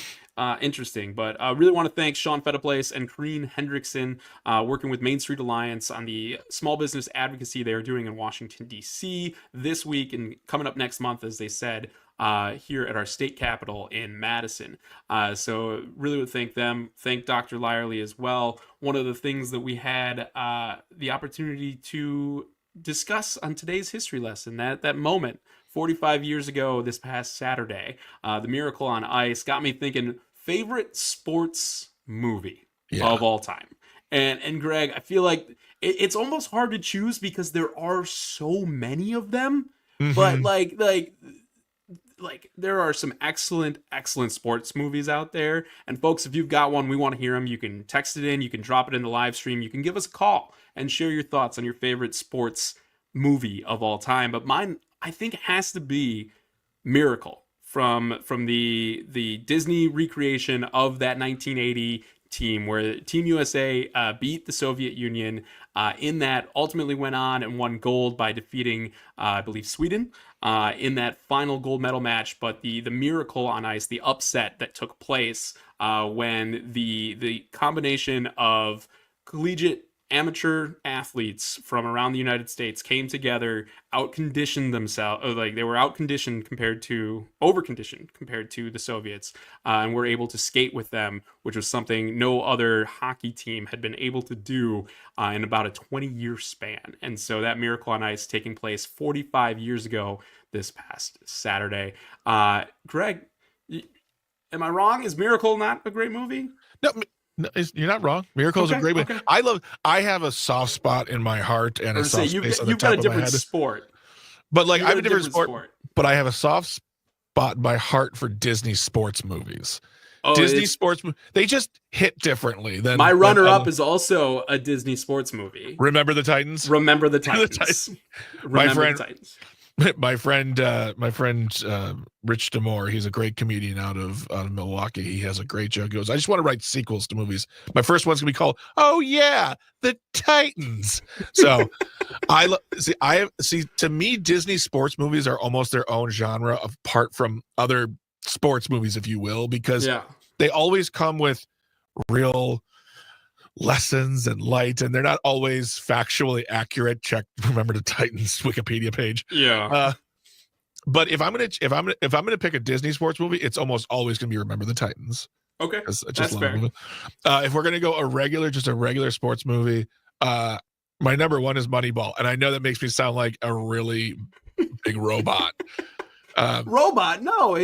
interesting. But I really want to thank Shawn Phetteplace and Corrine Hendrickson, working with Main Street Alliance on the small business advocacy they are doing in Washington, D.C. this week and coming up next month, as they said, here at our state capitol in Madison. So really would thank them. Thank Dr. Lyerly as well. One of the things that we had the opportunity to discuss on today's history lesson, that moment 45 years ago this past Saturday, the Miracle on Ice, got me thinking, favorite sports movie of all time. And Greg, I feel like it's almost hard to choose because there are so many of them, but like there are some excellent sports movies out there. And folks, if you've got one, we want to hear them. You can text it in, you can drop it in the live stream, you can give us a call and share your thoughts on your favorite sports movie of all time. But mine, I think, has to be Miracle from the Disney recreation of that 1980 team, where Team USA beat the Soviet Union in that, ultimately went on and won gold by defeating, I believe, Sweden in that final gold medal match. But the Miracle on Ice, the upset that took place when the combination of collegiate amateur athletes from around the United States came together, outconditioned themselves, like they were overconditioned compared to the Soviets, and were able to skate with them, which was something no other hockey team had been able to do in about a 20-year span. And so that Miracle on Ice taking place 45 years ago this past Saturday. Greg, am I wrong? Is Miracle not a great movie? No, you're not wrong. Miracle is a great movie. I have a soft spot in my heart and a soft space on the top of my head. You've got a different sport. But like, I have a different sport, but I have a soft spot in my heart for Disney sports movies. Disney sports, they just hit differently. My runner-up is also a Disney sports movie. Remember the Titans? Remember the Titans. Remember the Titans. My friend Rich Damore, he's a great comedian out of Milwaukee. He has a great joke. He goes, I just want to write sequels to movies. My first one's gonna be called, oh yeah, the Titans. So to me, Disney sports movies are almost their own genre apart from other sports movies, if you will, because Yeah. they always come with real lessons and light, and they're not always factually accurate. Remember the Titans Wikipedia page. Yeah. But if I'm gonna pick a Disney sports movie, it's almost always gonna be Remember the Titans. Okay. I just That's love fair. it. If we're gonna go a regular sports movie, my number one is Moneyball, and I know that makes me sound like a really big robot. Robot? No,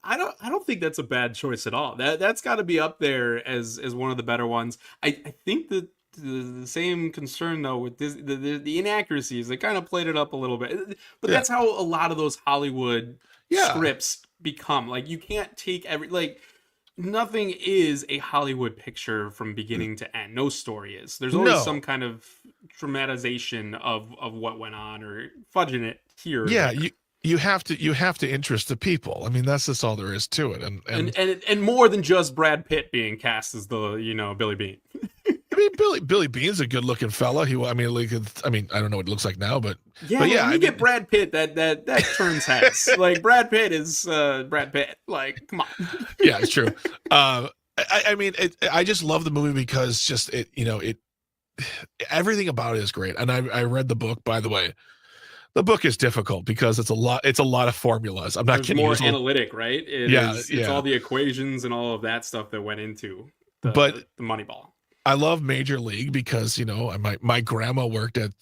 I don't think that's a bad choice at all. That's got to be up there as one of the better ones. I think that the same concern though with this, the inaccuracies, they kind of played it up a little bit, but that's how a lot of those Hollywood scripts become. Like, you can't take nothing is a Hollywood picture from beginning to end. No story is. There's always some kind of dramatization of what went on, or fudging it here. Yeah, you have to interest the people. I mean, that's just all there is to it. And more than just Brad Pitt being cast as the Billy Bean. I mean, Billy Bean's a good-looking fella. I don't know what it looks like now, but when you get Brad Pitt, that turns heads. Like, Brad Pitt is Brad Pitt. Like, come on. Yeah, it's true. I just love the movie because everything about it is great. And I read the book, by the way. The book is difficult because it's a lot of formulas. I'm not kidding. More analytic, right? It's all the equations and all of that stuff that went into the Moneyball. I love Major League because my grandma worked at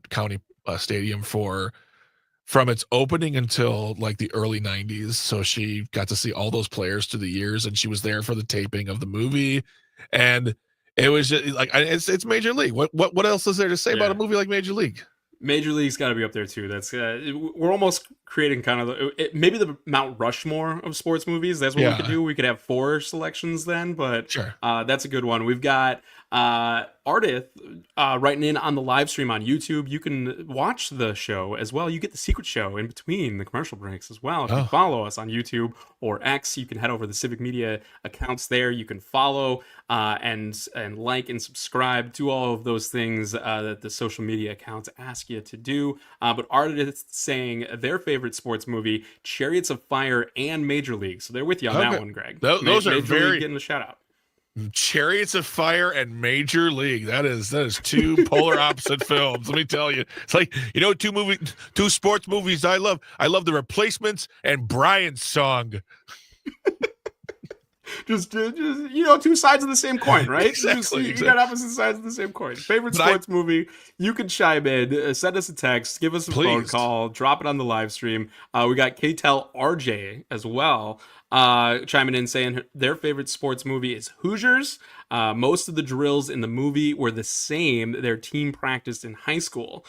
County Stadium from its opening until like the early 90s. So she got to see all those players through the years, and she was there for the taping of the movie. And it was just like, it's Major League. What else is there to say about a movie like Major League? Major League's got to be up there too. That's we're almost creating kind of maybe the Mount Rushmore of sports movies. That's what we could do. We could have 4 selections then, but sure. That's a good one. We've got Ardith writing in on the live stream on YouTube. You can watch the show as well. You get the secret show in between the commercial breaks as well. If you follow us on YouTube or X, you can head over to the Civic Media accounts there. You can follow and like and subscribe to all of those things that the social media accounts ask you to do. But Ardith saying their favorite sports movie, Chariots of Fire and Major League. So they're with you on that one, Greg. Those are Major League getting a shout out. Chariots of Fire and Major League. That is 2 polar opposite films. Let me tell you. It's like, 2 sports movies I love. I love The Replacements and Brian's Song. just 2 sides of the same coin, right? Exactly. You got opposite sides of the same coin. Favorite sports movie, you can chime in, send us a text, give us a phone call, drop it on the live stream. We got KTEL RJ as well, chiming in saying their favorite sports movie is Hoosiers. Most of the drills in the movie were the same their team practiced in high school.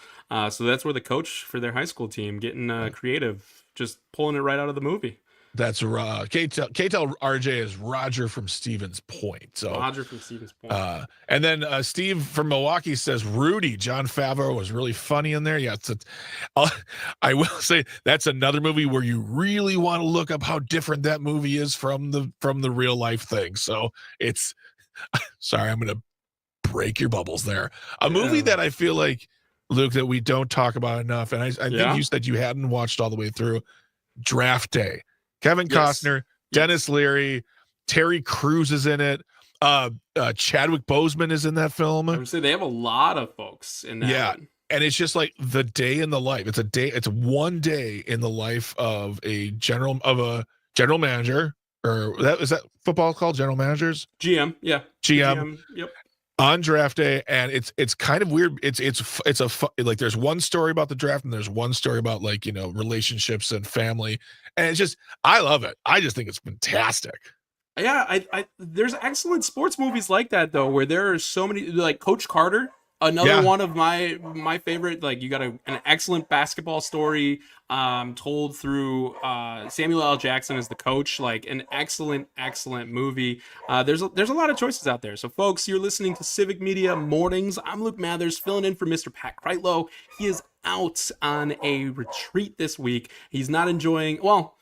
So that's where the coach for their high school team getting creative, just pulling it right out of the movie. That's KTEL RJ is Roger from Stevens Point. So Roger from Stevens Point. And then Steve from Milwaukee says Rudy. John Favreau was really funny in there. Yeah, I will say that's another movie where you really want to look up how different that movie is from the real life thing. So it's sorry, I'm gonna break your bubbles there. A movie that I feel like, Luke, that we don't talk about enough, and I think you said you hadn't watched all the way through. Draft Day. Kevin Costner, Dennis Leary, Terry Crews is in it. Chadwick Boseman is in that film. I would say they have a lot of folks in that one. And it's just like the day in the life. It's one day in the life of a general manager, or is that football called general managers? GM, yeah. GM, yep. On draft day, and it's kind of weird. Like there's one story about the draft, and there's one story about relationships and family, and it's just, I love it. I just think it's fantastic. Yeah, I there's excellent sports movies like that though, where there are so many, like Coach Carter. Another one of my favorite, like you got an excellent basketball story told through Samuel L. Jackson as the coach, like an excellent movie. There's a lot of choices out there. So folks, you're listening to Civic Media Mornings. I'm Luke Mathers filling in for Mr. Pat Kreitlow. He is out on a retreat this week. He's not enjoying, well,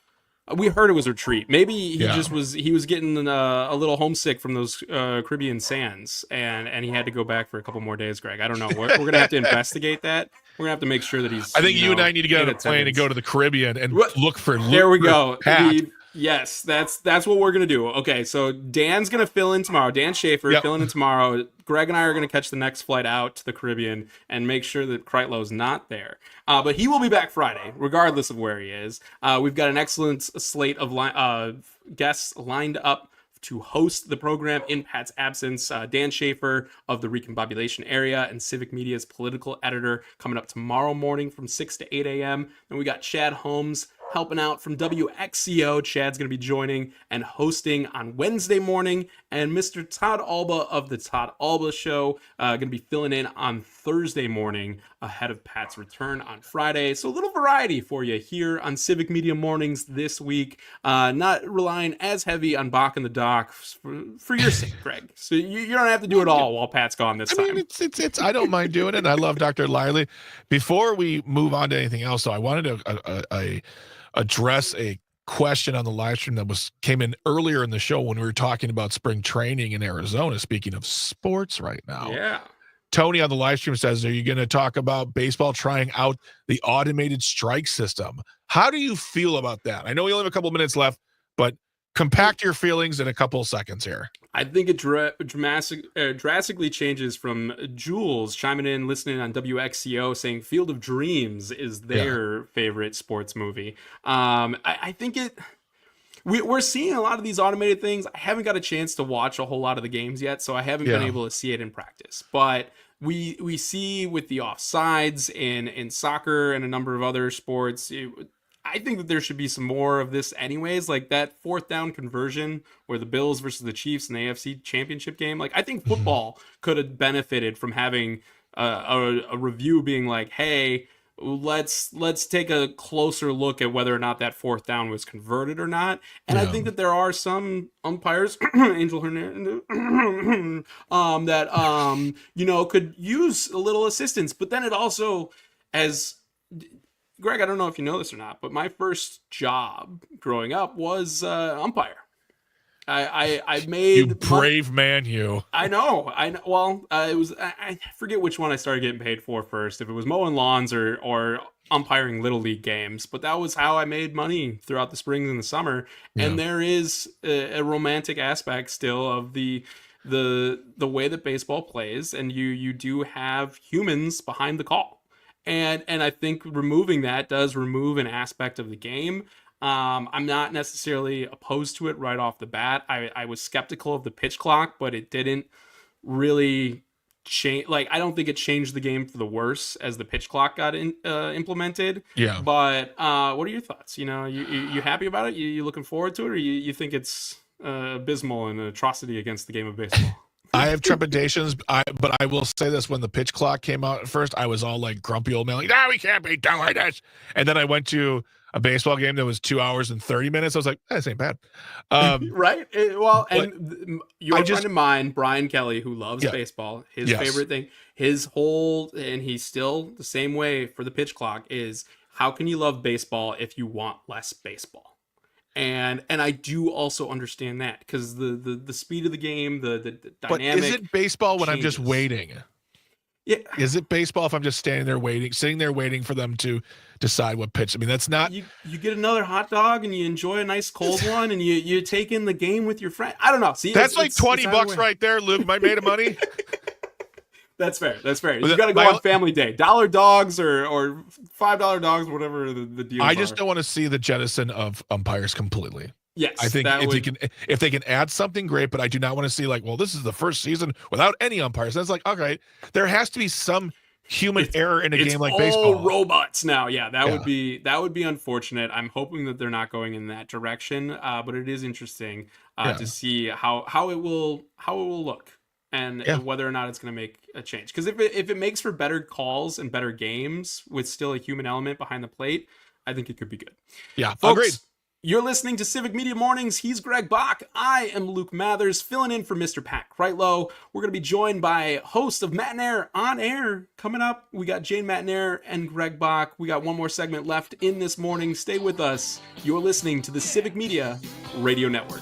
we heard it was a retreat. Maybe he was getting a little homesick from those Caribbean sands, and he had to go back for a couple more days, Greg. I don't know. We're going to have to investigate that. We're gonna have to make sure that he's. I think you and I need to get on a plane and go to the Caribbean and look for. There we go. Pat. Yes, that's what we're gonna do. Okay, so Dan's gonna fill in tomorrow. Dan Schaefer filling in tomorrow. Greg and I are gonna catch the next flight out to the Caribbean and make sure that Kreitlow's not there. But he will be back Friday, regardless of where he is. We've got an excellent slate of guests lined up to host the program in Pat's absence. Dan Schaefer of the Recombobulation Area and Civic Media's political editor coming up tomorrow morning from 6 to 8 a.m. Then we got Chad Holmes helping out from WXCO. Chad's going to be joining and hosting on Wednesday morning. And Mr. Todd Alba of the Todd Alba Show going to be filling in on Thursday morning ahead of Pat's return on Friday. So a little variety for you here on Civic Media Mornings this week. Not relying as heavy on Bach and the Doc for your sake, Greg. So you don't have to do it all while Pat's gone this time. I mean, it's I don't mind doing it. I love Dr. Lyerly. Before we move on to anything else, though, I wanted to address a question on the live stream that came in earlier in the show when we were talking about spring training in Arizona. Speaking of sports right now. Yeah. Tony on the live stream says, are you going to talk about baseball trying out the automated strike system? How do you feel about that? I know we only have a couple of minutes left, but compact your feelings in a couple of seconds here. I think it drastically changes from Jules chiming in, listening on WXCO, saying Field of Dreams is their favorite sports movie. I think we're seeing a lot of these automated things. I haven't got a chance to watch a whole lot of the games yet, so I haven't been able to see it in practice. But we see with the offsides in soccer and a number of other sports, I think that there should be some more of this anyways, like that 4th down conversion where the Bills versus the Chiefs in the AFC championship game. Like, I think football could have benefited from having a review being like, hey, let's take a closer look at whether or not that 4th down was converted or not. And I think that there are some umpires, Angel Hernandez, that, could use a little assistance. But then it also, as Greg, I don't know if you know this or not, but my first job growing up was umpire. I made you brave man, you. I know. Well, it was. I forget which one I started getting paid for first. If it was mowing lawns or umpiring little league games, but that was how I made money throughout the springs and the summer. Yeah. And there is a romantic aspect still of the way that baseball plays, and you do have humans behind the call. And I think removing that does remove an aspect of the game. I'm not necessarily opposed to it right off the bat. I was skeptical of the pitch clock, but it didn't really change. Like, I don't think it changed the game for the worse as the pitch clock got implemented. Yeah. But what are your thoughts? You happy about it? You looking forward to it, or you think it's abysmal and an atrocity against the game of baseball? I have trepidations, but I will say this: when the pitch clock came out at first, I was all like grumpy old man, like, "No, we can't be done like this." And then I went to a baseball game that was 2 hours and 30 minutes. I was like, "This ain't bad." Right? And your friend of mine, Brian Kelly, who loves baseball, his favorite thing, and he's still the same way for the pitch clock is, how can you love baseball if you want less baseball? And I do also understand that, because the speed of the game, the dynamic. But is it baseball when changes. I'm just waiting? Yeah. Is it baseball if I'm just sitting there waiting for them to decide what pitch? I mean, that's not. You get another hot dog and you enjoy a nice cold one, and you take in the game with your friend. I don't know. See, that's like $20 right there, Luke. Am I made of money? That's fair. You got to go on family day. $1 dogs or $5 dogs, whatever the deal. I just don't want to see the jettison of umpires completely. Yes, I think if they can add something, great. But I do not want to see like, well, this is the first season without any umpires. That's like, okay, there has to be some human error in a game like baseball. All robots now. Yeah, that would be unfortunate. I'm hoping that they're not going in that direction. But it is interesting to see how it will look. And whether or not it's going to make a change. Because if it makes for better calls and better games with still a human element behind the plate, I think it could be good. Yeah, folks, agreed. You're listening to Civic Media Mornings. He's Greg Bach. I am Luke Mathers, filling in for Mr. Pat Kreitlow. We're going to be joined by host of Matinaire on Air coming up. We got Jane Matinaire and Greg Bach. We got one more segment left in this morning. Stay with us. You're listening to the Civic Media Radio Network.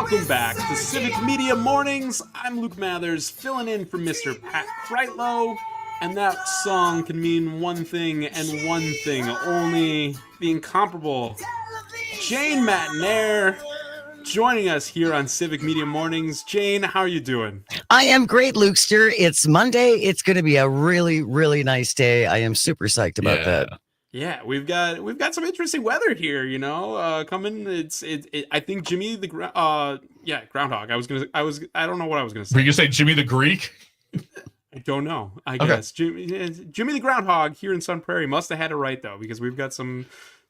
Welcome back to Civic Media Mornings. I'm Luke Mathers, filling in for Mr. Pat Kreitlow. And that song can mean one thing and one thing only, the incomparable Jane Matnair joining us here on Civic Media Mornings. Jane, how are you doing? I am great, Lukester. It's Monday. It's going to be a really, really nice day. I am super psyched about that. Yeah, we've got some interesting weather here, coming. I think Jimmy the groundhog. I don't know what I was gonna say. Were you gonna say Jimmy the Greek? I don't know. I guess Jimmy the groundhog here in Sun Prairie must have had it right though, because we've got some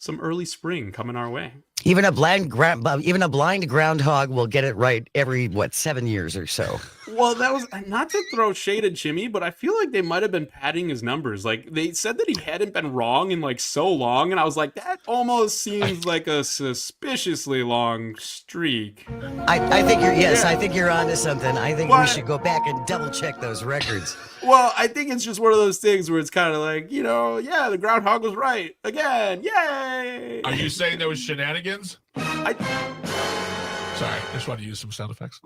early spring coming our way. Even a blind groundhog will get it right every 7 years or so. Well, that was not to throw shade at Jimmy, but I feel like they might have been padding his numbers. Like they said that he hadn't been wrong in like so long, and I was like, that almost seems like a suspiciously long streak. I think you're onto something. I think we should go back and double check those records. Well, I think it's just one of those things where it's kind of like, the groundhog was right again. Yay! Are you saying there was shenanigans? Sorry, I just want to use some sound effects.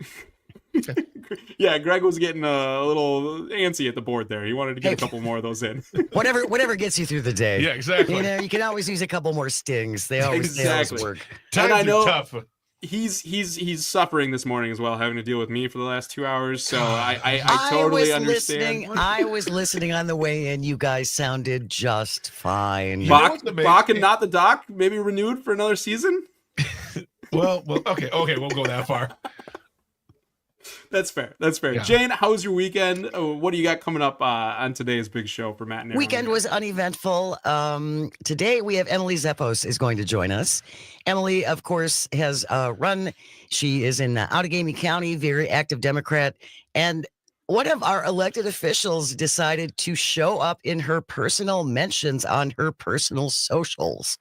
Yeah, Greg was getting a little antsy at the board there. He wanted to get a couple more of those in. Whatever gets you through the day. Yeah, exactly. You can always use a couple more stings. They always work. And I know tough. He's suffering this morning as well, having to deal with me for the last 2 hours. So I totally understand. I was listening on the way in. You guys sounded just fine. Bach and Not the Doc, maybe renewed for another season. Well, okay, we'll go that far. That's fair. Yeah. Jane, how was your weekend? What do you got coming up on today's big show for Matt and Aaron? Weekend was uneventful. Today we have Emily Zeppos is going to join us. Emily, of course, has run. She is in Outagamie County, very active Democrat. And one of our elected officials decided to show up in her personal mentions on her personal socials.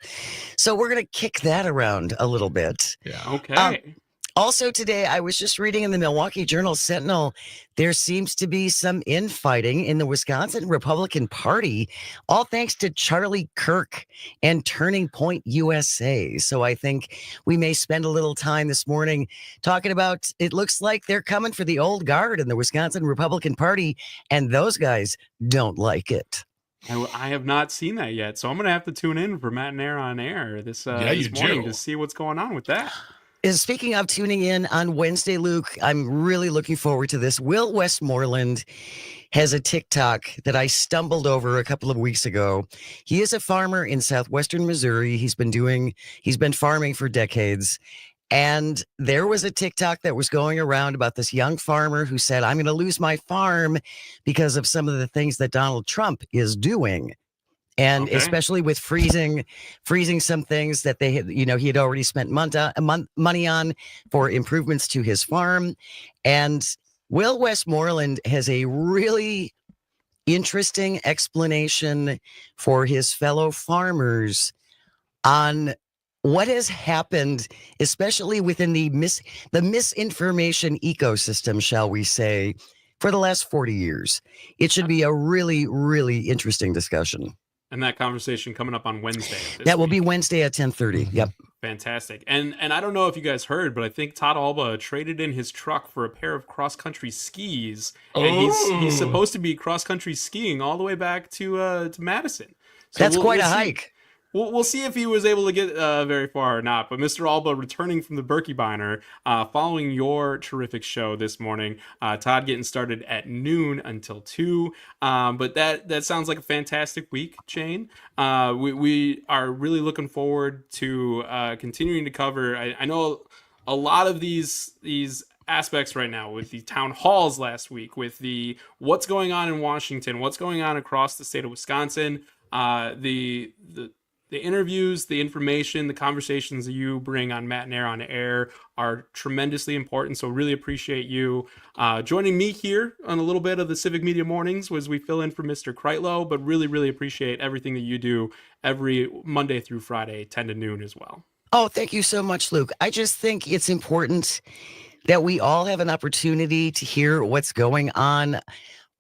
So we're going to kick that around a little bit. Yeah. Okay. Also today, I was just reading in the Milwaukee Journal-Sentinel, there seems to be some infighting in the Wisconsin Republican Party, all thanks to Charlie Kirk and Turning Point USA. So I think we may spend a little time this morning talking about, it looks like they're coming for the old guard in the Wisconsin Republican Party, and those guys don't like it. I have not seen that yet, so I'm going to have to tune in for Matt and Aaron on air this morning to see what's going on with that. Speaking of tuning in on Wednesday, Luke, I'm really looking forward to this. Will Westmoreland has a TikTok that I stumbled over a couple of weeks ago. He is a farmer in southwestern Missouri. He's been farming for decades. And there was a TikTok that was going around about this young farmer who said, I'm going to lose my farm because of some of the things that Donald Trump is doing. And especially with freezing some things that they had, he had already spent money on for improvements to his farm. And Will Westmoreland has a really interesting explanation for his fellow farmers on what has happened, especially within the misinformation ecosystem, shall we say, for the last 40 years. It should be a really, really interesting discussion. And that conversation coming up on Wednesday. That will be Wednesday at 10:30. Yep. Fantastic. And I don't know if you guys heard, but I think Todd Alba traded in his truck for a pair of cross-country skis. And he's supposed to be cross-country skiing all the way back to Madison. So that's quite a hike. We'll see if he was able to get very far or not. But Mr. Alba returning from the Birkebeiner, following your terrific show this morning. Todd getting started at noon until 2. But that sounds like a fantastic week, Jane. We are really looking forward to continuing to cover. I know a lot of these aspects right now with the town halls last week, with the what's going on in Washington, what's going on across the state of Wisconsin, the interviews, the information, the conversations that you bring on Matt and Aaron on air are tremendously important. So really appreciate you joining me here on a little bit of the Civic Media Mornings as we fill in for Mr. Kreitlow, but really, really appreciate everything that you do every Monday through Friday, 10 to noon as well. Oh, thank you so much, Luke. I just think it's important that we all have an opportunity to hear what's going on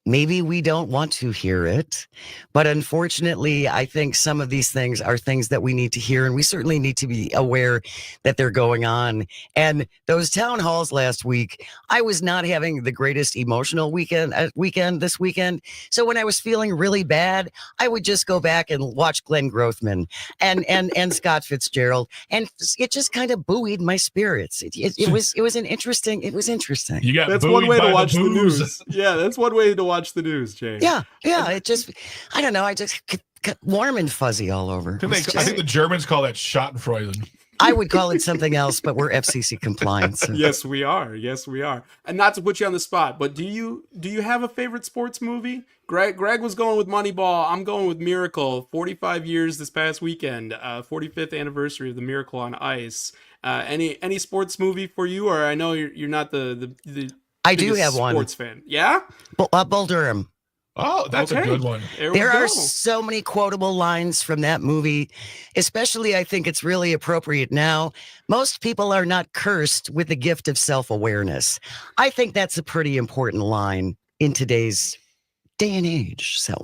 maybe we don't want to hear it, but unfortunately, I think some of these things are things that we need to hear, and we certainly need to be aware that they're going on. And those town halls last week, I was not having the greatest emotional weekend this weekend. So when I was feeling really bad, I would just go back and watch Glenn Grothman and Scott Fitzgerald, and it just kind of buoyed my spirits. It was interesting. You got that's one way to watch the booze. news. Yeah, that's one way to watch the news, Jane. Yeah. It just, I don't know. I just got warm and fuzzy all over. I think the Germans call that Schadenfreude. I would call it something else, but we're FCC compliant. So. Yes, we are. And not to put you on the spot, but do you have a favorite sports movie? Greg was going with Moneyball. I'm going with Miracle. 45 years this past weekend. 45th anniversary of the Miracle on Ice. Any sports movie for you? Or I know you're not the I do have one. Sports fan. Yeah? Bull Durham. Oh, that's a good one. There are so many quotable lines from that movie, especially I think it's really appropriate now. Most people are not cursed with the gift of self-awareness. I think that's a pretty important line in today's day and age, shall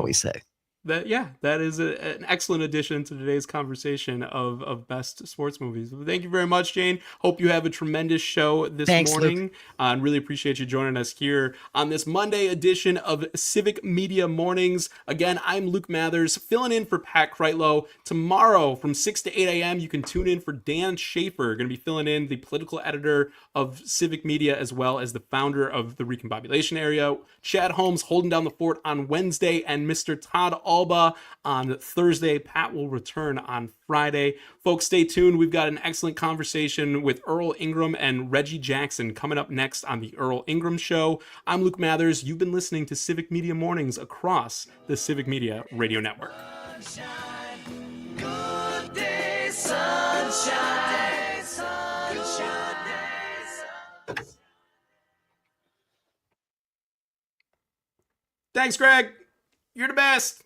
we say. That is an excellent addition to today's conversation of best sports movies. Thank you very much, Jane. Hope you have a tremendous show this morning. And really appreciate you joining us here on this Monday edition of Civic Media Mornings. Again, I'm Luke Mathers, filling in for Pat Kreitlow. Tomorrow from 6 to 8 a.m., you can tune in for Dan Schaefer, going to be filling in, the political editor of Civic Media, as well as the founder of the Recombobulation Area. Chad Holmes holding down the fort on Wednesday, and Mr. Todd Alba on Thursday. Pat will return on Friday. Folks, stay tuned. We've got an excellent conversation with Earl Ingram and Reggie Jackson coming up next on the Earl Ingram Show. I'm Luke Mathers. You've been listening to Civic Media Mornings across the Civic Media Radio Network. Good day, sunshine. Thanks, Greg. You're the best.